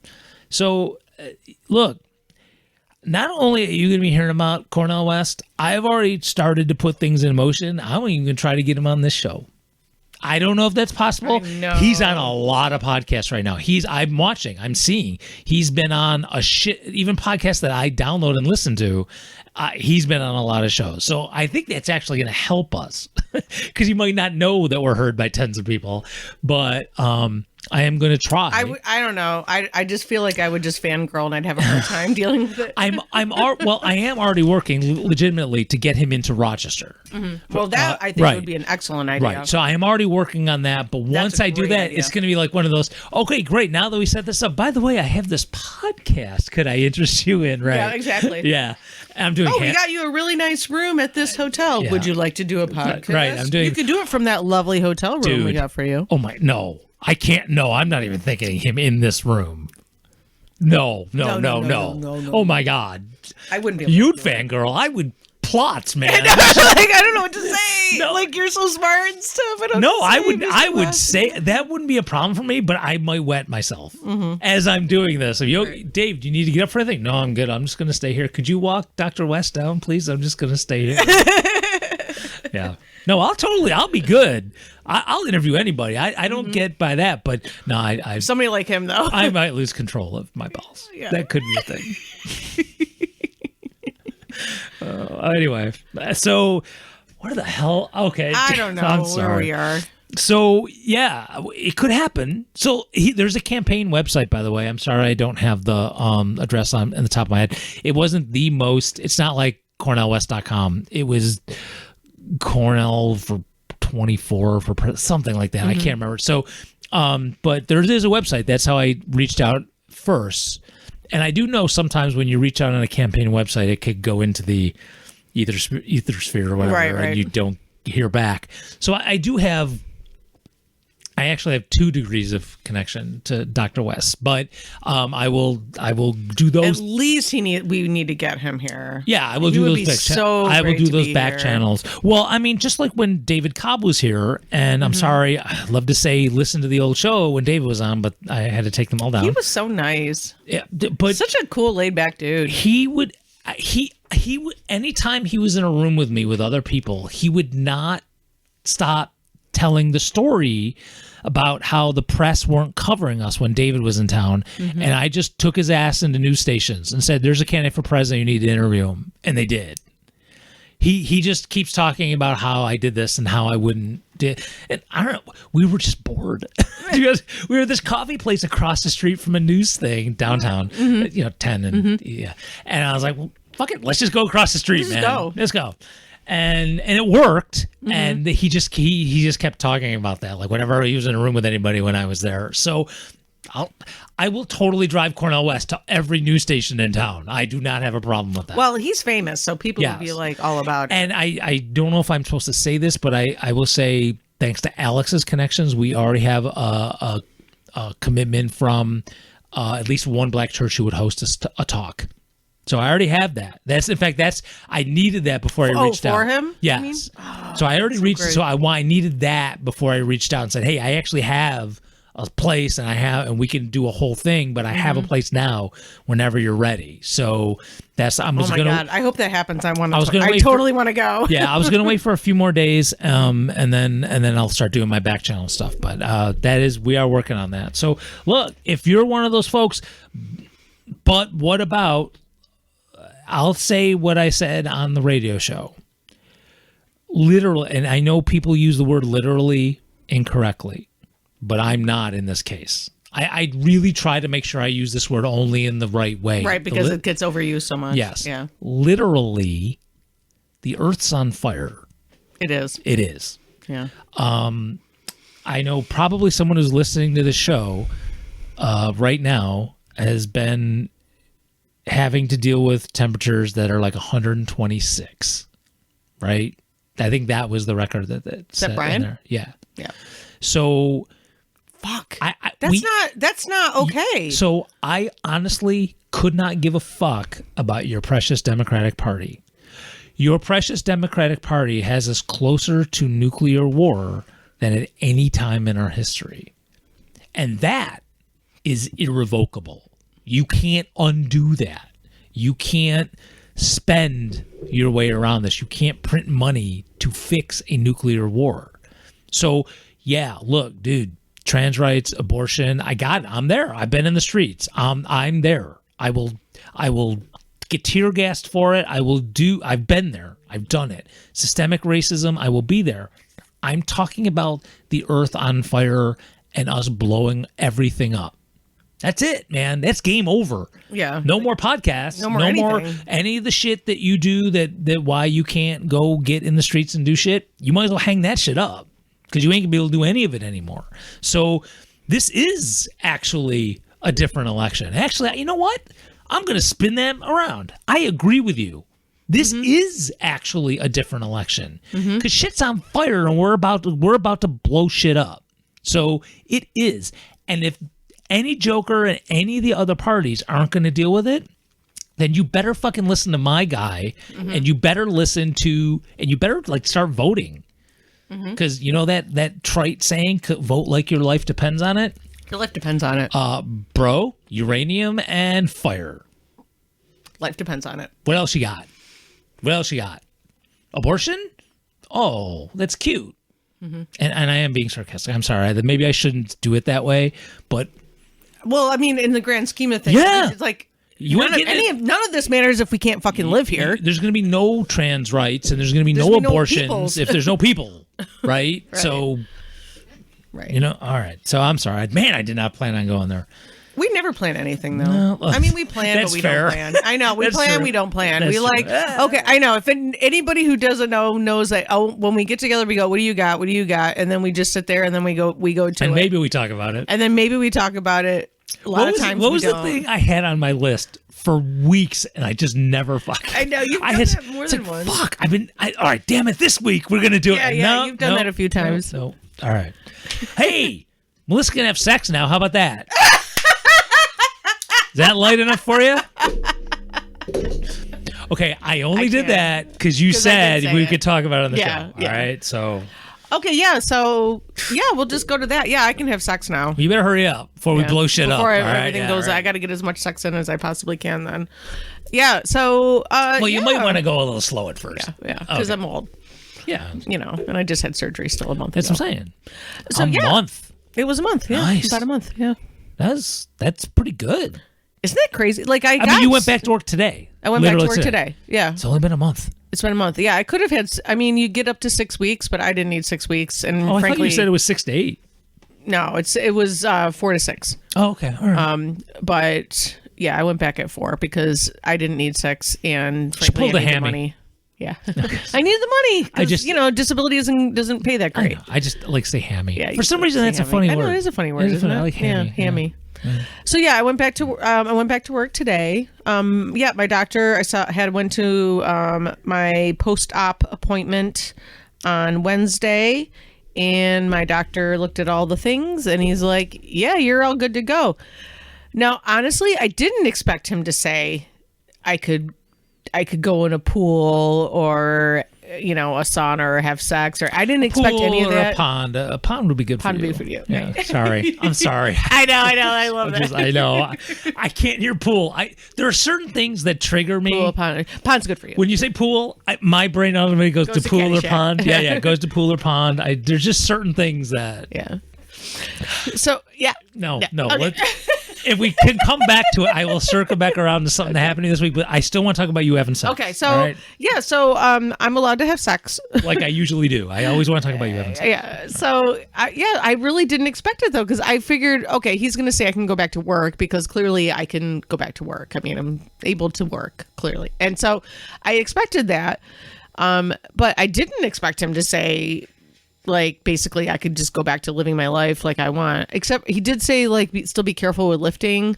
C: So, look, not only are you going to be hearing about Cornel West, I've already started to put things in motion. I'm even going to try to get him on this show. I don't know if that's possible. He's on a lot of podcasts right now. I'm watching, I'm seeing. He's been on even podcasts that I download and listen to. He's been on a lot of shows. So I think that's actually going to help us because you might not know that we're heard by tens of people. But I am going to try.
B: I don't know. I just feel like I would just fangirl and I'd have a hard time dealing with it.
C: I am already working legitimately to get him into Rochester.
B: Well, that I think would be an excellent idea.
C: Right. So I am already working on that. But once I do that, it's going to be like one of those, okay, great. Now that we set this up, by the way, I have this podcast. Could I interest you in? Right.
B: Yeah, exactly.
C: Yeah. I'm doing
B: we got you a really nice room at this hotel. Yeah. Would you like to do a podcast?
C: Right.
B: You could do it from that lovely hotel room we got for you.
C: Oh, my. No. I can't. No, I'm not even thinking him in this room. No.
B: No.
C: Oh my God.
B: I wouldn't be able
C: You'd
B: to do it.
C: fangirl. I would plots, man.
B: Like, I don't know what to say.
C: No.
B: Like, you're so smart and stuff. I don't
C: No,
B: know what to say,
C: I
B: Mr.
C: would
B: West.
C: say that wouldn't be a problem for me, but I might wet myself as I'm doing this. If you, Dave, do you need to get up for anything? No, I'm good. I'm just going to stay here. Could you walk Dr. West down, please? I'm just going to stay here. Yeah. No, I'll be good. I'll interview anybody. I don't get by that, but no, I
B: Somebody like him, though.
C: I might lose control of my balls.
B: Yeah.
C: That could be a thing. Anyway, so what the hell? Okay,
B: I don't know
C: I'm
B: where
C: sorry.
B: we are.
C: So yeah, it could happen. So there's a campaign website, by the way. I'm sorry I don't have the address on in the top of my head. It wasn't the most. It's not like CornelWest.com. It was Cornel for 24 for something like that. I can't remember. So, but there is a website. That's how I reached out first. And I do know sometimes when you reach out on a campaign website, it could go into the ethersphere or whatever,
B: Right.
C: and you don't hear back. So I actually have 2 degrees of connection to Dr. West, but I will do
B: At
C: those.
B: least we need to get him here.
C: Yeah, I will
B: He
C: do
B: would
C: those
B: be
C: back
B: so
C: I will
B: great
C: do
B: to
C: those
B: be
C: back
B: here.
C: channels. Well, I mean, just like when David Cobb was here, and I'm sorry, I'd love to say listen to the old show when David was on, but I had to take them all down.
B: He was so nice.
C: Yeah, but
B: Such a cool, laid back dude.
C: he would anytime he was in a room with me with other people, he would not stop telling the story about how the press weren't covering us when David was in town. And I just took his ass into news stations and said, there's a candidate for president, you need to interview him. And they did. He just keeps talking about how I did this and how I wouldn't did. And I don't know, we were just bored. Because we were at this coffee place across the street from a news thing downtown, 10 and yeah. And I was like, well, fuck it, let's just go across the street, man. Let's go. And it worked, and he just kept talking about that, like whenever he was in a room with anybody when I was there. So I will totally drive Cornel West to every news station in town. I do not have a problem with that.
B: Well, he's famous, so people
C: Yes.
B: will be like all about it.
C: And I don't know if I'm supposed to say this, but I will say thanks to Alex's connections, we already have a commitment from at least one black church who would host a talk. So I already have that. I needed that before I reached out.
B: For him?
C: Yes.
B: You mean?
C: So I already reached.
B: great.
C: So I needed that before I reached out and said, "Hey, I actually have a place, and we can do a whole thing, but I have a place now. Whenever you're ready." So I'm
B: Oh
C: just
B: my
C: gonna.
B: God! I hope that happens. I
C: wait
B: totally want to go.
C: Yeah, I was gonna wait for a few more days, and then I'll start doing my back channel stuff. But we are working on that. So look, if you're one of those folks, but what about? I'll say what I said on the radio show. Literally, and I know people use the word literally incorrectly, but I'm not in this case. I really try to make sure I use this word only in the right way.
B: Right, because it gets overused so much.
C: Yes.
B: Yeah.
C: Literally, the earth's on fire.
B: It is.
C: It is.
B: Yeah.
C: I know probably someone who's listening to the show right now has been having to deal with temperatures that are like 126, right? I think that was the record that set
B: Brian?
C: in there. Yeah.
B: Yeah.
C: So
B: Fuck.
C: I
B: That's not okay.
C: So I honestly could not give a fuck about your precious Democratic Party. Your precious Democratic Party has us closer to nuclear war than at any time in our history. And that is irrevocable. You can't undo that. You can't spend your way around this. You can't print money to fix a nuclear war. So, yeah, look, dude, trans rights, abortion, I got it. I'm there. I've been in the streets. I'm there. I will get tear gassed for it. I've been there. I've done it. Systemic racism, I will be there. I'm talking about the earth on fire and us blowing everything up. That's it, man. That's game over.
B: Yeah.
C: No more podcasts.
B: No more anything.
C: Any of the shit that you do that why you can't go get in the streets and do shit. You might as well hang that shit up because you ain't gonna be able to do any of it anymore. So this is actually a different election. Actually, you know what? I'm gonna spin that around. I agree with you. This is actually a different election because shit's on fire and we're about to blow shit up. So it is. And if any joker and any of the other parties aren't going to deal with it, then you better fucking listen to my guy, and you better like start voting. Because you know that trite saying, vote like your life depends on it?
B: Your life depends on it.
C: Bro, uranium and fire.
B: Life depends on it.
C: What else you got? Abortion? Oh, that's cute. And I am being sarcastic. I'm sorry. Maybe I shouldn't do it that way, but...
B: Well, I mean, in the grand scheme of things,
C: Yeah.
B: it's like...
C: none
B: of this matters if we can't fucking live here.
C: There's going to be no trans rights, and there's going to be no abortions if there's no people, right? So,
B: right.
C: All right. So I'm sorry. Man, I did not plan on going there.
B: We never plan anything, though.
C: No,
B: I mean, we plan, but we don't plan. I know. We plan, we don't plan.
C: That's
B: we like,
C: true.
B: okay, I know. If anybody who doesn't know knows that, when we get together, we go, what do you got? What do you got? And then we just sit there, and then we go to
C: and
B: it.
C: maybe we talk about it.
B: And then maybe we talk about it. A lot of times
C: what was the thing I had on my list for weeks, and I just never fucking...
B: I know, you've done that more than once.
C: Fuck, all right, damn it, this week we're going to do it.
B: Yeah, you've done that a few times.
C: No, all right. Hey, Melissa's going to have sex now. How about that? Is that light enough for you? Okay, I only did that because you said we could talk about it on the show. All right, so...
B: Okay, yeah, so, we'll just go to that. Yeah, I can have sex now.
C: You better hurry up before we blow shit up.
B: Before everything goes, I got to get as much sex in as I possibly can then. Yeah, so...
C: well, you might want to go a little slow at first.
B: Yeah, because I'm old.
C: Yeah.
B: And I just had surgery still a month
C: ago. That's what I'm saying.
B: So,
C: a month.
B: It was a month, yeah.
C: Nice.
B: About a month, yeah.
C: That's pretty good.
B: Isn't that crazy? Like I
C: mean, you went back to work today.
B: I went back to work today. Yeah.
C: It's only been a month.
B: It's been a month. Yeah, I could have had... I mean, you get up to 6 weeks, but I didn't need 6 weeks. And
C: I
B: frankly,
C: thought you said it was 6 to 8.
B: No, it was 4 to 6.
C: Oh, okay. All right.
B: But yeah, I went back at 4 because I didn't need 6, and frankly,
C: pulled
B: I
C: a
B: needed
C: hammy.
B: money. Yeah, I needed the money. Disability doesn't pay that great.
C: I just like to say hammy.
B: Yeah,
C: for some reason, that's
B: hammy.
C: a funny word.
B: I know it is a funny word. Isn't it?
C: I like hammy.
B: Yeah, hammy. Yeah. So yeah, I went back to work today. My doctor went to my post-op appointment on Wednesday, and my doctor looked at all the things, and he's like, "Yeah, you're all good to go." Now, honestly, I didn't expect him to say I could go in a pool or a sauna or have sex, or I didn't expect any of that.
C: A pond. A pond would be good for you.
B: Pond would be for you.
C: Yeah. Sorry. I'm sorry.
B: I know. I love that.
C: I know. I can't hear pool. There are certain things that trigger me.
B: Pool, pond. Pond's good for you.
C: When you say pool, my brain automatically goes to pool or pond. Yeah, it goes to pool or pond. There's just certain things that...
B: Yeah. So, yeah.
C: No.
B: Okay.
C: If we can come back to it, I will circle back around to something happening this week, but I still want to talk about you having sex.
B: Okay, so, I'm allowed to have sex.
C: Like I usually do. I always want to talk about you having sex.
B: Yeah, so, I really didn't expect it, though, because I figured, okay, he's going to say I can go back to work, because clearly I can go back to work. I mean, I'm able to work, clearly. And so, I expected that, but I didn't expect him to say... like, basically, I could just go back to living my life like I want. Except he did say, like, still be careful with lifting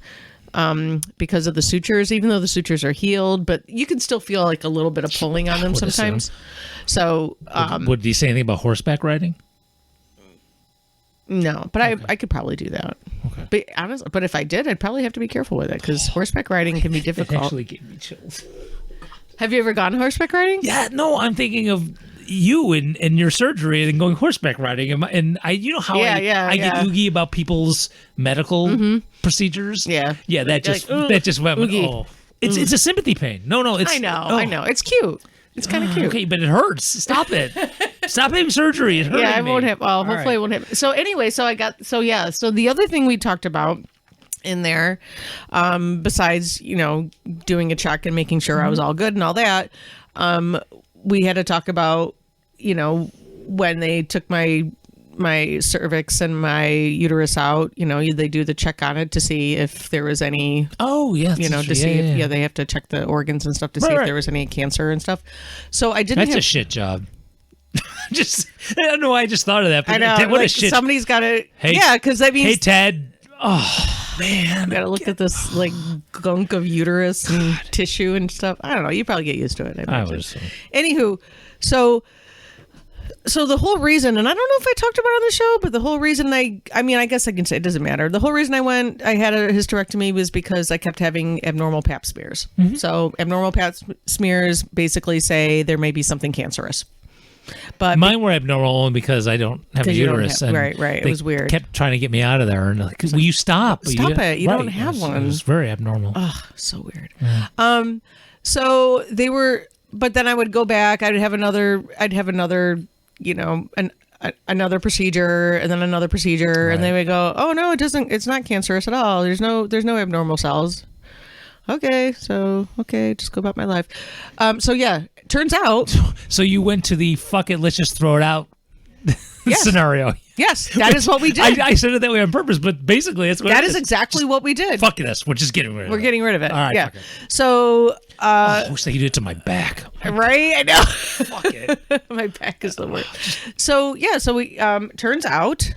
B: because of the sutures, even though the sutures are healed. But you can still feel, like, a little bit of pulling on them sometimes. So...
C: would he say anything about horseback riding?
B: No, but okay. I could probably do that. Okay. But honestly, but if I did, I'd probably have to be careful with it because horseback riding can be difficult.
C: It actually gave me chills.
B: Have you ever gone horseback riding?
C: Yeah, no, I'm thinking of... you and your surgery and going horseback riding and I I get oogie about people's medical procedures. that just went it's a sympathy pain. It's
B: I know it's cute. It's kind of cute.
C: Okay, but it hurts. Stop it. Stop having surgery. It hurts.
B: I won't have. Well, hopefully it won't have. So anyway, so the other thing we talked about in there, besides doing a check and making sure I was all good and all that, we had to talk about when they took my cervix and my uterus out, they do the check on it to see if there was any, see if they have to check the organs and stuff to see if there was any cancer and stuff. So I didn't.
C: That's a shit job. I don't know why I just thought of that. But
B: I know.
C: What a shit.
B: Somebody's got to.
C: Hey,
B: yeah, because that means.
C: Hey, Ted. Oh man,
B: got to look at this like gunk of uterus and tissue and stuff. I don't know. You probably get used to it.
C: I would assume.
B: Anywho, so So the whole reason, and I don't know if I talked about it on the show, but the whole reason I mean, I guess I can say it doesn't matter. The whole reason I had a hysterectomy was because I kept having abnormal pap smears. So abnormal pap smears basically say there may be something cancerous. But
C: mine were abnormal only because I don't have a uterus.
B: Right. It was weird.
C: Kept trying to get me out of there, and like, will you stop?
B: Stop it! You don't have one.
C: It was very abnormal.
B: Oh, so weird.
C: Yeah.
B: So they were, but then I would go back. I'd have another, you know, another procedure, and then another procedure, and they would go, "Oh no, it's not cancerous at all. There's no abnormal cells." Okay, just go about my life. So yeah, turns out.
C: So you went to the fuck it, let's just throw it out scenario.
B: Yes, that is what we did.
C: I said it that way on purpose, but basically that's what
B: that
C: it
B: is exactly what we did.
C: Fuck this, we're just getting rid of it.
B: We're getting rid of it.
C: All right,
B: yeah.
C: fuck it.
B: So.
C: I wish they could do it to my back.
B: Right? I know.
C: Fuck it.
B: My back is the worst. So yeah, so we turns out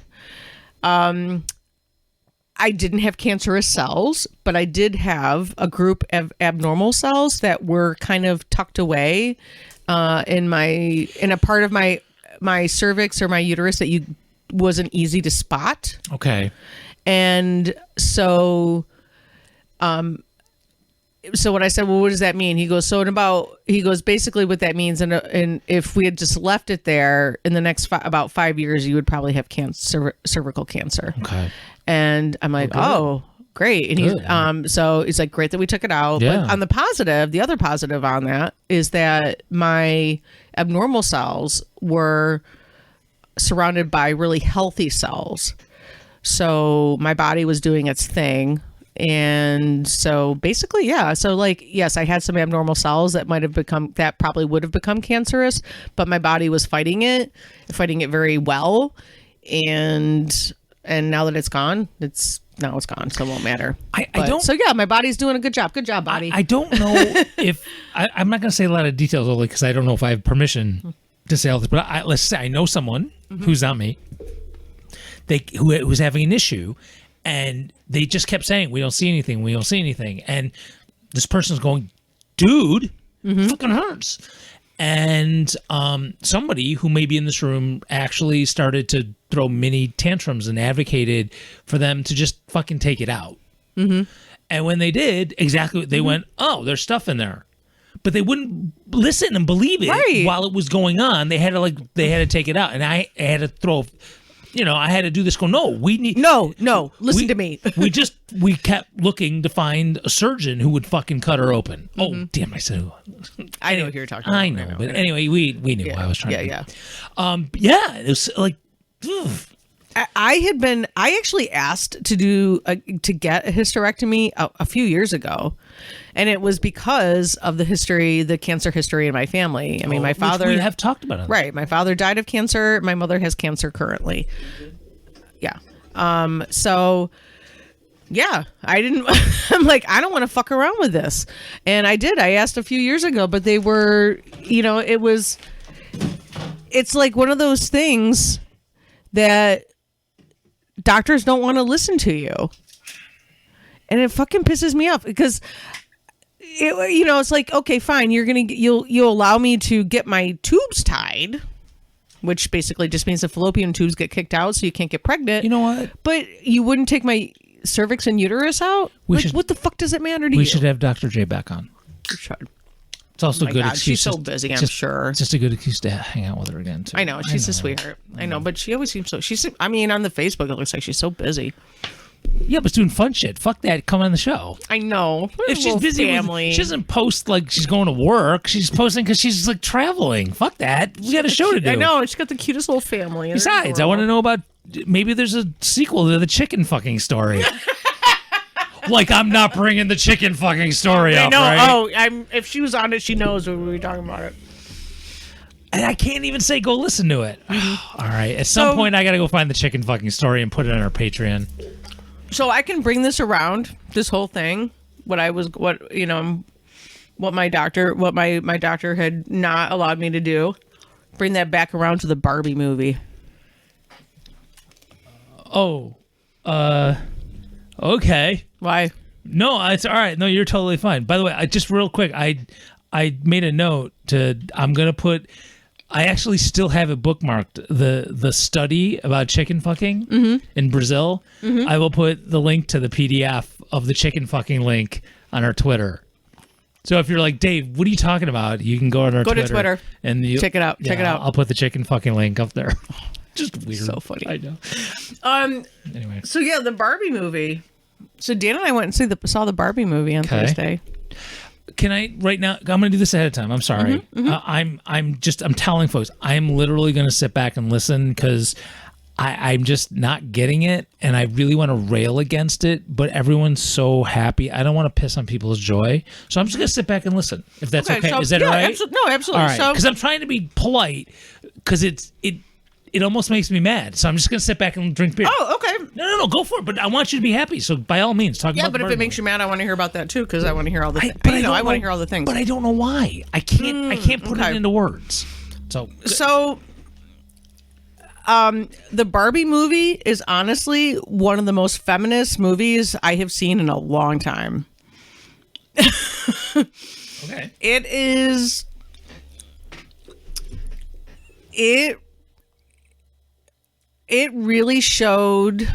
B: I didn't have cancerous cells, but I did have a group of abnormal cells that were kind of tucked away in a part of my cervix or my uterus that wasn't easy to spot.
C: Okay.
B: And so when I said, well, what does that mean? He goes, basically what that means. And if we had just left it there in the next about 5 years, you would probably have cervical cancer.
C: Okay.
B: And I'm like, oh, great. And he's, so he's like, great that we took it out.
C: Yeah.
B: But on the other positive on that is that my abnormal cells were surrounded by really healthy cells. So my body was doing its thing. And so basically, yeah. So like, yes, I had some abnormal cells that probably would have become cancerous, but my body was fighting it very well. And now that it's gone, it's gone. So it won't matter. So yeah, my body's doing a good job. Good job, body.
C: I don't know if I'm not going to say a lot of details only because I don't know if I have permission to say all this, but let's say I know someone who's not me, who was having an issue. And they just kept saying, we don't see anything. We don't see anything. And this person's going, dude, it fucking hurts. And somebody who may be in this room actually started to throw mini tantrums and advocated for them to just fucking take it out. And when they did, they went, oh, there's stuff in there. But they wouldn't listen and believe it while it was going on. They had to take it out. And I had to throw... I had to do this. Listen to me. we kept looking to find a surgeon who would fucking cut her open. Oh, damn! I said,
B: I know what you're talking about.
C: I know, but anyway, we knew what I was trying to do.
B: Yeah.
C: It was like,
B: I actually asked to get a hysterectomy a few years ago. And it was because of the cancer history in my family. I mean, my father...
C: Which we have talked about it.
B: Right. My father died of cancer. My mother has cancer currently. Yeah. So, yeah, I didn't... I'm like, I don't want to fuck around with this. And I did. I asked a few years ago, but they were, it's like one of those things that doctors don't want to listen to you. And it fucking pisses me off because... it's like, okay, fine. You'll allow me to get my tubes tied, which basically just means the fallopian tubes get kicked out so you can't get pregnant.
C: You know what?
B: But you wouldn't take my cervix and uterus out? What the fuck does it matter to you?
C: We should have Dr. J back on.
B: We should.
C: It's also a good excuse.
B: She's so busy, I'm sure.
C: It's just a good excuse to hang out with her again, too.
B: I know. She's a sweetheart. I know, but she always seems so... on the Facebook, it looks like she's so busy.
C: Yeah, but it's doing fun shit. Fuck that. Come on the show.
B: I know.
C: If she's busy, she doesn't post like she's going to work. She's posting because she's like traveling. Fuck that. We got a show to do.
B: I know. She's got the cutest little family.
C: Besides, I want to know about maybe there's a sequel to the chicken fucking story. Like I'm not bringing the chicken fucking story up. Right?
B: Oh, if she was on it, she knows when we were talking about it.
C: And I can't even say go listen to it. All right. At some point, I got to go find the chicken fucking story and put it on our Patreon.
B: So I can bring this around, this whole thing, what my doctor had not allowed me to do. Bring that back around to the Barbie movie.
C: Okay.
B: Why?
C: No, it's all right. No, you're totally fine. By the way, just real quick, I made a note I'm gonna put I actually still have it bookmarked. The study about chicken fucking in Brazil. I will put the link to the PDF of the chicken fucking link on our Twitter. So if you're like, Dave, what are you talking about? You can go on our Twitter.
B: To Twitter
C: and
B: check it out. Check it out.
C: I'll put the chicken fucking link up there. Just weird.
B: So funny.
C: I know. Anyway.
B: So yeah, the Barbie movie. So Dan and I went and saw the Barbie movie on Thursday.
C: Can I right now? I'm going to do this ahead of time. I'm sorry. I'm telling folks. I'm literally going to sit back and listen because I'm just not getting it, and I really want to rail against it. But everyone's so happy. I don't want to piss on people's joy, so I'm just going to sit back and listen. If that's okay,
B: so,
C: is that right?
B: No, absolutely.
C: All right, because I'm trying to be polite because it almost makes me mad. So I'm just going to sit back and drink beer.
B: Oh, okay.
C: No, go for it. But I want you to be happy. So by all means, talk about
B: Yeah,
C: the
B: but if
C: Barbie
B: it makes you
C: movie.
B: mad, I want to hear about that too because I want to hear all the things.
C: I
B: want to hear all the things.
C: But I don't know why. I can't put it into words. So
B: the Barbie movie is honestly one of the most feminist movies I have seen in a long time.
C: okay.
B: It is. It really showed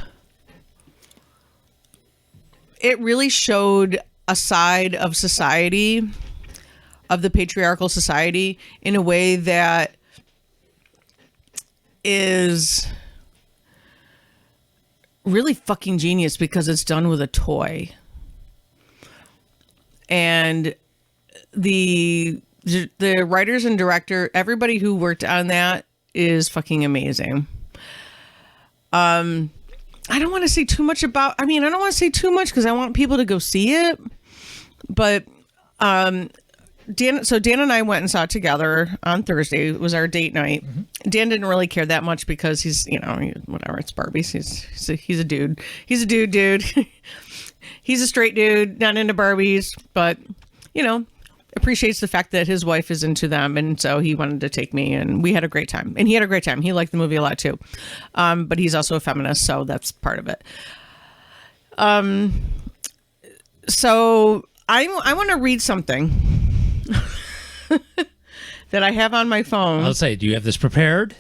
B: a side of society, of the patriarchal society, in a way that is really fucking genius because it's done with a toy. And the writers and director, everybody who worked on that is fucking amazing. I don't want to say too much about, I don't want to say too much because I want people to go see it, but, Dan and I went and saw it together on Thursday. It was our date night. Dan didn't really care that much because he's, whatever, it's Barbie. He's a dude. He's a dude. He's a straight dude, not into Barbies, but, appreciates the fact that his wife is into them, and so he wanted to take me, and we had a great time. And he had a great time. He liked the movie a lot too, but he's also a feminist, so that's part of it. So I want to read something that I have on my phone.
C: I'll say, do you have this prepared?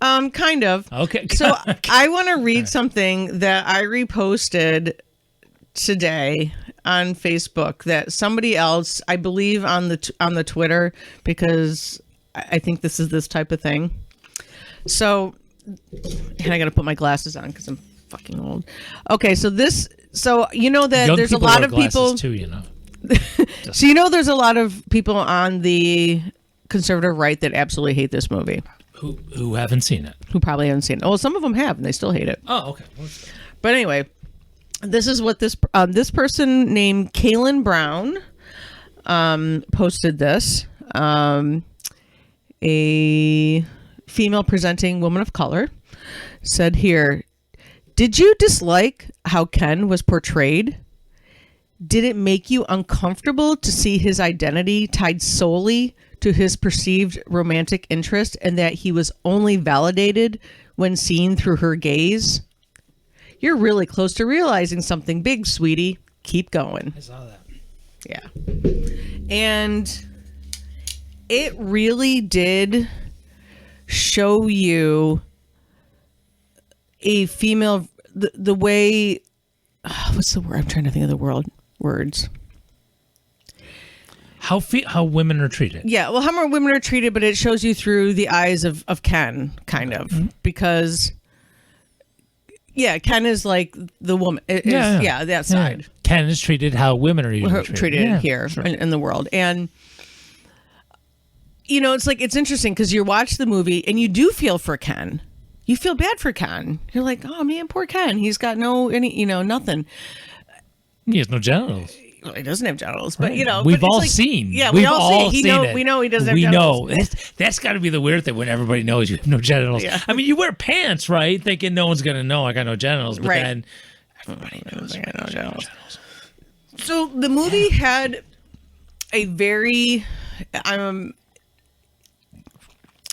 B: Kind of.
C: Okay.
B: So I want to read something that I reposted today on Facebook that somebody else, I believe on the Twitter, because I think this is this type of thing. So, and I got to put my glasses on because I'm fucking old. Okay, so you know that
C: Young
B: there's a
C: people
B: lot
C: wear
B: of people
C: too, you know.
B: So there's a lot of people on the conservative right that absolutely hate this movie.
C: Who haven't seen it?
B: Who probably haven't seen it. Well, some of them have, and they still hate it.
C: Oh, okay.
B: But anyway, this is what this person named Kaylin Brown posted this. A female presenting woman of color said here, "Did you dislike how Ken was portrayed? Did it make you uncomfortable to see his identity tied solely to his perceived romantic interest and that he was only validated when seen through her gaze? You're really close to realizing something big, sweetie. Keep going."
C: I saw that.
B: Yeah. And it really did show you a female, the way, what's the word? I'm trying to think of the words.
C: How women are treated.
B: Yeah, well, how more women are treated, but it shows you through the eyes of Ken, kind of, because, yeah, Ken is like the woman. That side.
C: Yeah. Ken is treated how women are usually treated
B: here in the world. And, it's interesting because you watch the movie and you do feel for Ken. You feel bad for Ken. You're like, oh man, poor Ken. He's got nothing.
C: He has no genitals.
B: Well, he doesn't have genitals, but
C: we've all seen.
B: Yeah,
C: we've all seen it.
B: We know he doesn't have genitals.
C: We know. That's got to be the weird thing when everybody knows you have no genitals.
B: Yeah.
C: I mean, you wear pants, right? Thinking no one's gonna know I got no genitals, but
B: Right.
C: then everybody knows I got no genitals.
B: So the movie had a very,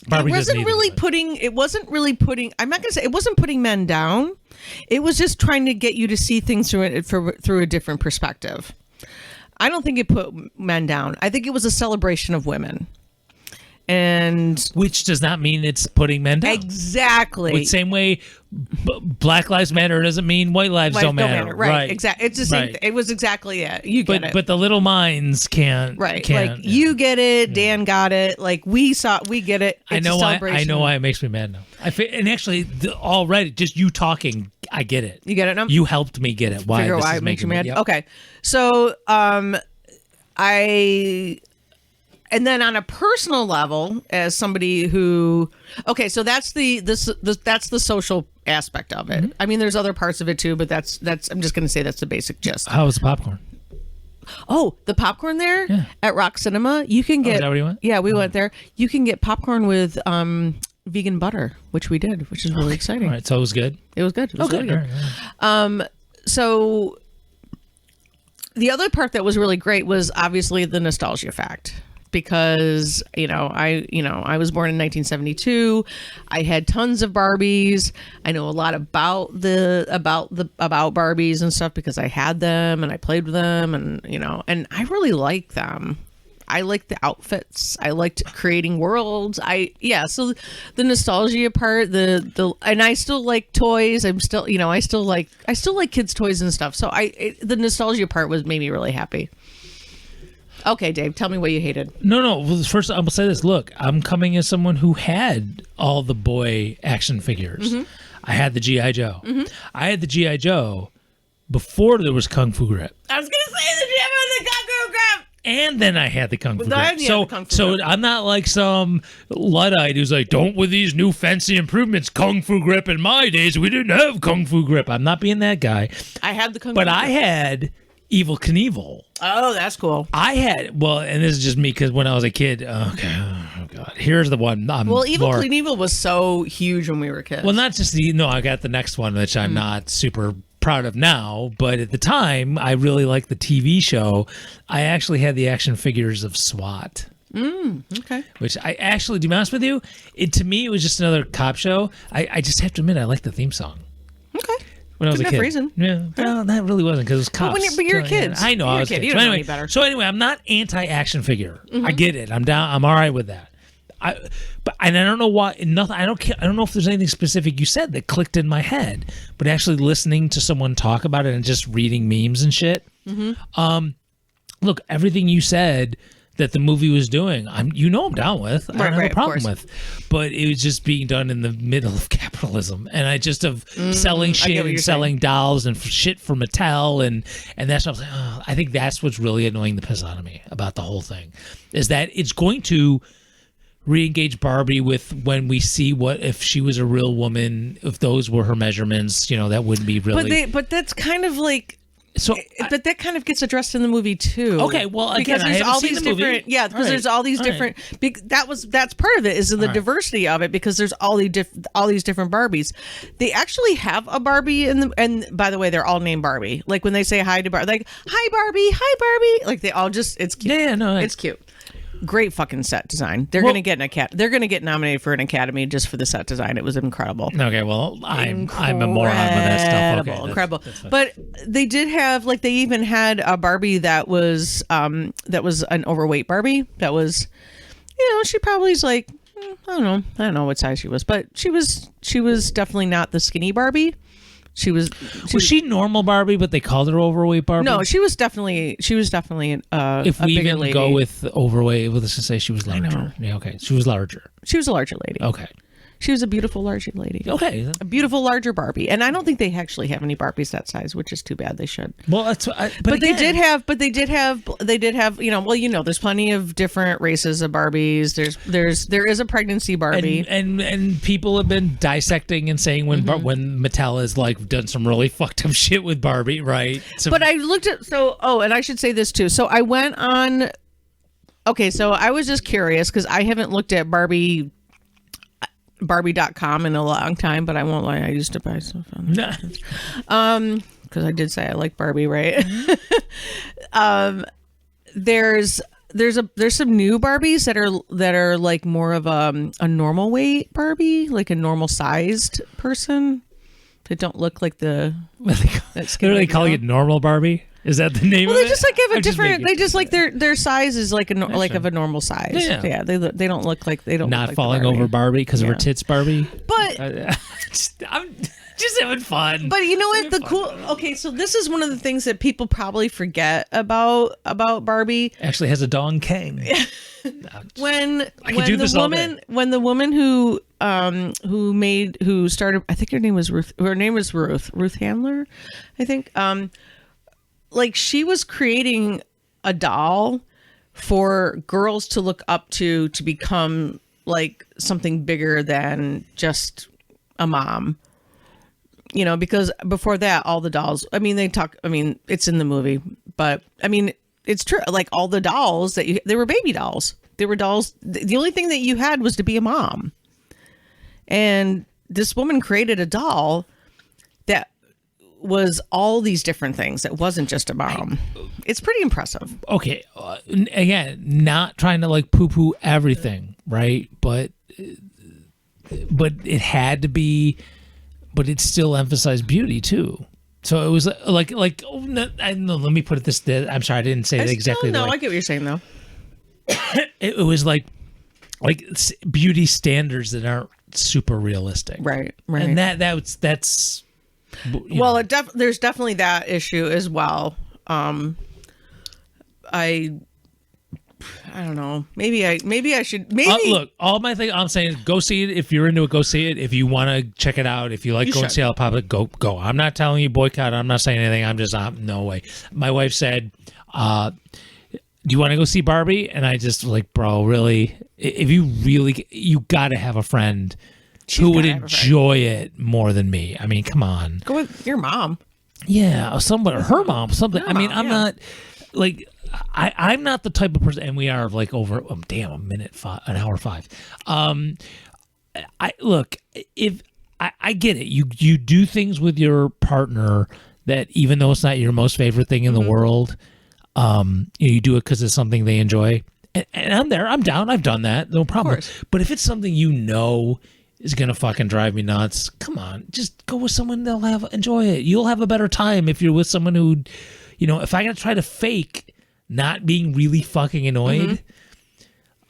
C: Barbie
B: it wasn't really putting. I'm not gonna say it wasn't putting men down. It was just trying to get you to see things through a different perspective. I don't think it put men down. I think it was a celebration of women. And
C: which does not mean it's putting men down.
B: exactly.
C: The same way Black Lives Matter doesn't mean white lives don't matter.
B: Right. Exactly. It's the same.
C: Right.
B: It was exactly it. You get it.
C: But the little minds can't.
B: Right.
C: Can't,
B: like you get it. Dan got it. Like we get it. It's
C: I know
B: a
C: why.
B: celebration.
C: I know why it makes me mad now. And actually, already just you talking, I get it.
B: You get it now.
C: You helped me get it. Why
B: Figure
C: this
B: why
C: is
B: it makes you
C: making
B: mad.
C: me,
B: Okay. So and then on a personal level, as somebody who, okay, so that's that's the social aspect of it. I mean, there's other parts of it too, but that's I'm just going to say that's the basic gist.
C: How was the popcorn?
B: Oh, the popcorn there at Rock Cinema, you can get.
C: Is that where you went?
B: Yeah, we went there. You can get popcorn with vegan butter, which we did, which is really exciting.
C: All right, so it was good.
B: It was good. It was really good.
C: All right.
B: So the other part that was really great was obviously the nostalgia fact. Because I was born in 1972. I had tons of Barbies. I know a lot about Barbies and stuff because I had them and I played with them, and and I really like them. I like the outfits. I liked creating worlds. So the nostalgia part, the and I still like toys. I'm still I still like kids' toys and stuff. So the nostalgia part made me really happy. Okay, Dave, tell me what you hated.
C: No. Well, first, I'm going to say this. Look, I'm coming as someone who had all the boy action figures. Mm-hmm. I had the G.I. Joe. Mm-hmm. I had the G.I. Joe before there was Kung Fu Grip.
B: I was going to say the Kung Fu Grip.
C: And then I had the Kung Fu Grip. So I'm not like some Luddite who's like, don't with these new fancy improvements, Kung Fu Grip in my days, we didn't have Kung Fu Grip. I'm not being that guy.
B: I had the Kung Fu Grip.
C: But I had Evel Knievel.
B: Oh, that's cool.
C: I had, and this is just me because when I was a kid, oh God, here's the one.
B: Evel Knievel was so huge when we were kids.
C: Well, not just I got the next one, which I'm not super proud of now, but at the time, I really liked the TV show. I actually had the action figures of SWAT.
B: Okay.
C: Which I actually, to be honest with you, to me, it was just another cop show. I just have to admit, I liked the theme song.
B: Okay.
C: When I was a kid.
B: Reason.
C: Yeah. Well, that really wasn't because it was cops.
B: But you're a kid.
C: I know. I was a kid.
B: You don't know any better.
C: So anyway, I'm not anti-action figure. Mm-hmm. I get it. I'm down. I'm all right with that. I don't know why. Nothing. I don't know if there's anything specific you said that clicked in my head. But actually listening to someone talk about it and just reading memes and shit. Mm-hmm. Look, everything you said that the movie was doing, I'm down with. I don't have a problem with. But it was just being done in the middle of capitalism, and I just selling shit and selling dolls and shit for Mattel, and that's what I was like. I think that's what's really annoying the piss out of me about the whole thing, is that it's going to re-engage Barbie with when we see what if she was a real woman, if those were her measurements, that wouldn't be really.
B: But that's kind of like.
C: So,
B: but that kind of gets addressed in the movie too.
C: Okay, well, again,
B: because there's
C: I haven't
B: all
C: seen
B: these
C: the movie.
B: different, because there's all these different. That's part of it is the diversity of it, because there's all these different Barbies. They actually have a Barbie and by the way, they're all named Barbie. Like when they say hi to Barbie, like hi Barbie, like they all just it's cute.
C: Yeah, no,
B: it's cute. Great fucking set design. They're gonna get They're gonna get nominated for an Academy just for the set design. It was incredible.
C: Okay, well, I'm a moron with that stuff. Okay,
B: incredible. But they did have they even had a Barbie that was an overweight Barbie. That was, she probably's like I don't know what size she was, but she was definitely not the skinny Barbie. Was
C: she normal Barbie, but they called her overweight Barbie?
B: No, she was definitely
C: if we even
B: lady.
C: Go with overweight, let's just say she was larger. Yeah, okay. She was larger.
B: She was a larger lady.
C: Okay.
B: She was a beautiful larger lady.
C: Okay.
B: A beautiful larger Barbie. And I don't think they actually have any Barbies that size, which is too bad. They should.
C: Well, that's but
B: they did have there's plenty of different races of Barbies. There is a pregnancy Barbie.
C: And people have been dissecting and saying when Mattel has done some really fucked up shit with Barbie, right?
B: But I looked at and I should say this too. So I went on so I was just curious because I haven't looked at Barbie.com in a long time, but I won't lie, I used to buy stuff on there. Because I did say I like Barbie, right? There's some new Barbies that are like more of a normal weight Barbie, like a normal sized person. They don't look like the.
C: They're really calling it normal Barbie. Is that the name
B: Well,
C: of
B: they
C: it?
B: just like have a
C: I'm just
B: different.
C: making
B: They just
C: sure.
B: like their size is like like
C: sure.
B: of a normal size.
C: Yeah.
B: They don't look like they don't
C: Not
B: look like
C: falling
B: the Barbie.
C: over Barbie because of her
B: Yeah.
C: tits, Barbie.
B: But
C: I'm just having fun.
B: But you know what? The cool. Okay, so this is one of the things that people probably forget about Barbie.
C: Actually has a Dong Kang.
B: When
C: could do this all day.
B: the woman who started, I think her name was Ruth. Her name was Ruth Handler, I think. Like she was creating a doll for girls to look up to become like something bigger than just a mom. You know, because before that, all the dolls, I mean, it's in the movie, but I mean, it's true. Like all the dolls they were baby dolls. They were dolls. The only thing that you had was to be a mom. And this woman created a doll that was all these different things. It wasn't just a mom. It's pretty impressive.
C: Okay, again, not trying to like poo-poo everything, right? But it had to be, but it still emphasized beauty too. So it was like oh, no, I don't know, let me put it this. I'm sorry, I didn't say it exactly.
B: No,
C: the way.
B: I get what you're saying though.
C: It was like beauty standards that aren't super realistic,
B: Right.
C: And that's.
B: Well, there's definitely that issue as well. I don't know. Maybe I should. Maybe
C: Look, all my thing I'm saying is go see it. If you're into it, go see it. If you want to check it out, if you like going to see how public, go. I'm not telling you boycott. I'm not saying anything. I'm just no way. My wife said, "Do you want to go see Barbie?" And I just was like, bro, really? If you got to have a friend who would enjoy it more than me. I mean, come on.
B: Go with your mom.
C: Yeah, her mom, something. I mean, I'm not like. I'm not the type of person, and we are like over. Oh, damn, an hour 5. I get it. You do things with your partner that even though it's not your most favorite thing in the world, you do it because it's something they enjoy. And I'm there. I'm down. I've done that. No problem. But if it's something you know is gonna fucking drive me nuts, come on, just go with someone they'll enjoy it. You'll have a better time if you're with someone who, if I gotta try to fake not being really fucking annoyed.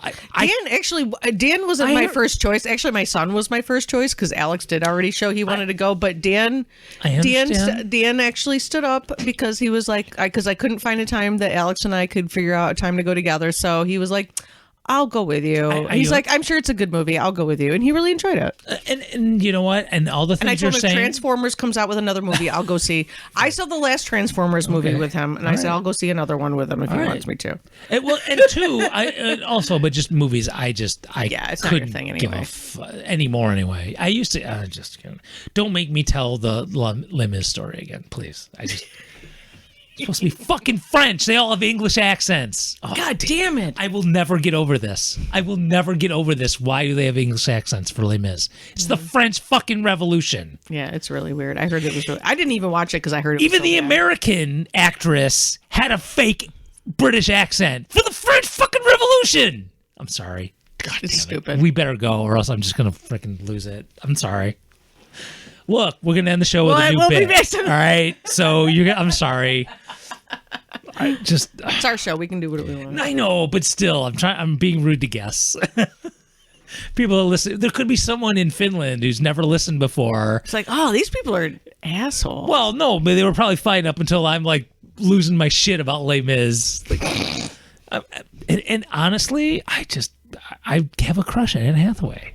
B: Dan wasn't my first choice. Actually, my son was my first choice because Alex did already show he wanted to go. But Dan actually stood up because he was like, because I couldn't find a time that Alex and I could figure out a time to go together. So he was like, I'll go with you. He's like, I'm sure it's a good movie. I'll go with you. And he really enjoyed it.
C: And you know what? And all the things
B: and I told
C: you're
B: him
C: saying.
B: Transformers comes out with another movie, I'll go see. I saw the last Transformers movie with him, and I said I'll go see another one with him if he wants me to.
C: And two, also, but just movies. I
B: it's not
C: couldn't
B: your thing anyway.
C: give anymore anyway. I used to. Don't make me tell the Les Mis story again, please. It's supposed to be fucking French. They all have English accents. Oh,
B: God damn it.
C: I will never get over this. Why do they have English accents for Les Mis? It's the French fucking Revolution.
B: Yeah, it's really weird. I heard it was really... I didn't even watch it because I heard it
C: Even
B: was so
C: the
B: bad.
C: American actress had a fake British accent for the French fucking Revolution. I'm sorry. God,
B: it's stupid.
C: We better go or else I'm just going to freaking lose it. I'm sorry. Look, we're going to end the show with a new bit. All right? So I'm sorry.
B: It's our show. We can do what we want.
C: I know, but still, I'm being rude to guests. People that listen. There could be someone in Finland who's never listened before.
B: It's like, oh, these people are assholes.
C: Well, no, but they were probably fine up until I'm like losing my shit about Les Mis. And honestly, I have a crush on Anne Hathaway.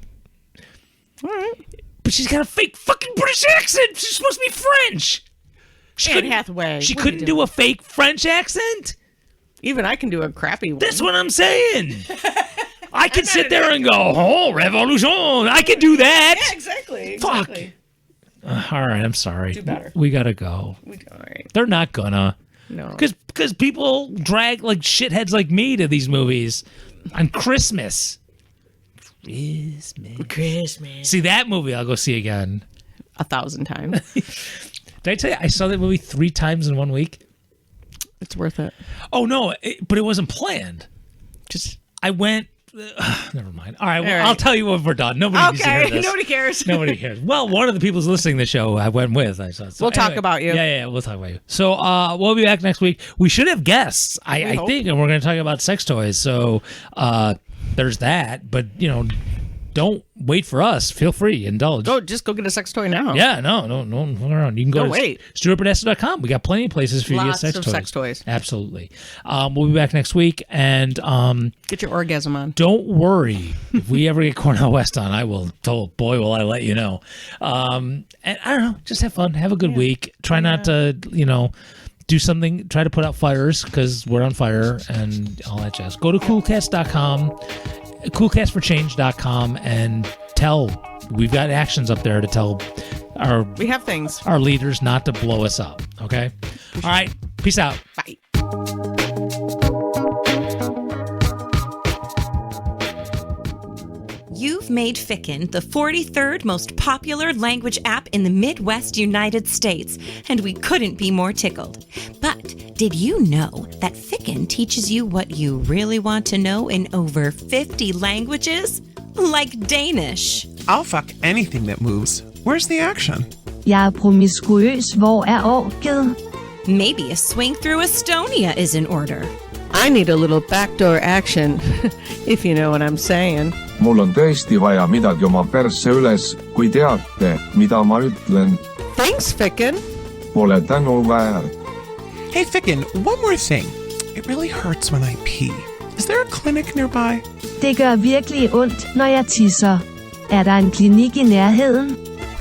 B: All right.
C: But she's got a fake fucking British accent. She's supposed to be French.
B: Anne Hathaway.
C: She couldn't do a fake French accent?
B: Even I can do a crappy one.
C: That's what I'm saying. I can sit there and go, oh, revolution. I can do that.
B: Yeah, exactly.
C: Fuck. All right, I'm sorry.
B: Do better.
C: We gotta go.
B: All right.
C: They're not gonna.
B: No.
C: Because people drag like shitheads like me to these movies on Christmas.
B: Christmas.
C: See that movie? I'll go see again
B: 1,000 times.
C: Did I tell you I saw that movie 3 times in 1 week?
B: It's worth it.
C: Oh no, but it wasn't planned.
B: Just
C: I went Never mind. All right, well,
B: All right.
C: I'll tell you when we're done. Nobody needs to hear
B: Okay,
C: this.
B: nobody cares.
C: Nobody cares. Well, one of the people who's listening to the show I went with. I saw. So
B: We'll talk
C: anyway,
B: about you.
C: Yeah, we'll talk about you. So we'll be back next week. We should have guests, I
B: hope.
C: think, and we're going to talk about sex toys. So there's that. But, don't wait for us. Feel free. Indulge.
B: Just go get a sex toy now.
C: Yeah, no, hold around. You can go
B: Don't
C: to
B: wait.
C: stuartburdessa.com. We got plenty of places for you to get
B: Lots
C: sex
B: of
C: toys.
B: sex toys.
C: Absolutely. We'll be back next week. And
B: Get your orgasm on.
C: don't worry. If we ever get Cornel West on, I will. Oh, boy, will I let you know. And I don't know. Just have fun. Have a good week. Try not to, do something. Try to put out fires because we're on fire and all that jazz. Go to coolcast.com, coolcastforchange.com, and we've got actions up there to tell
B: We have things.
C: our leaders not to blow us up. Okay? All right. Peace out.
B: Bye.
D: You've made Ficken the 43rd most popular language app in the Midwest United States, and we couldn't be more tickled. But did you know that Ficken teaches you what you really want to know in over 50 languages? Like Danish.
E: I'll fuck anything that moves. Where's the action?
F: Jeg er promiskuøs. Hvor er orket?
D: Maybe a swing through Estonia is in order.
B: I need a little backdoor action, if you know what I'm saying.
G: Mul on tõesti vaja midagi oma persse üles, kui teate, mida ma ütlen.
B: Thanks, Ficken.
G: Pole tänu väärt.
E: Hey, Ficken, one more thing. It really hurts when I pee. Is there a clinic nearby?
F: Det gør virkelig ondt, når jeg tisser. Er der en klinik i nærheden?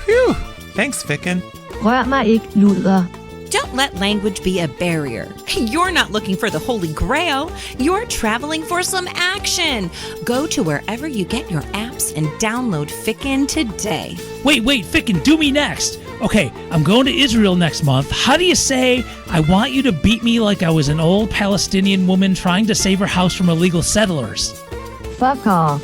E: Phew. Thanks, Ficken.
F: Rør mig ikke, luder.
D: Don't let language be a barrier. You're not looking for the Holy Grail. You're traveling for some action. Go to wherever you get your apps and download Ficken today.
C: Wait, Ficken, do me next. Okay, I'm going to Israel next month. How do you say, I want you to beat me like I was an old Palestinian woman trying to save her house from illegal settlers?
F: Fuck off.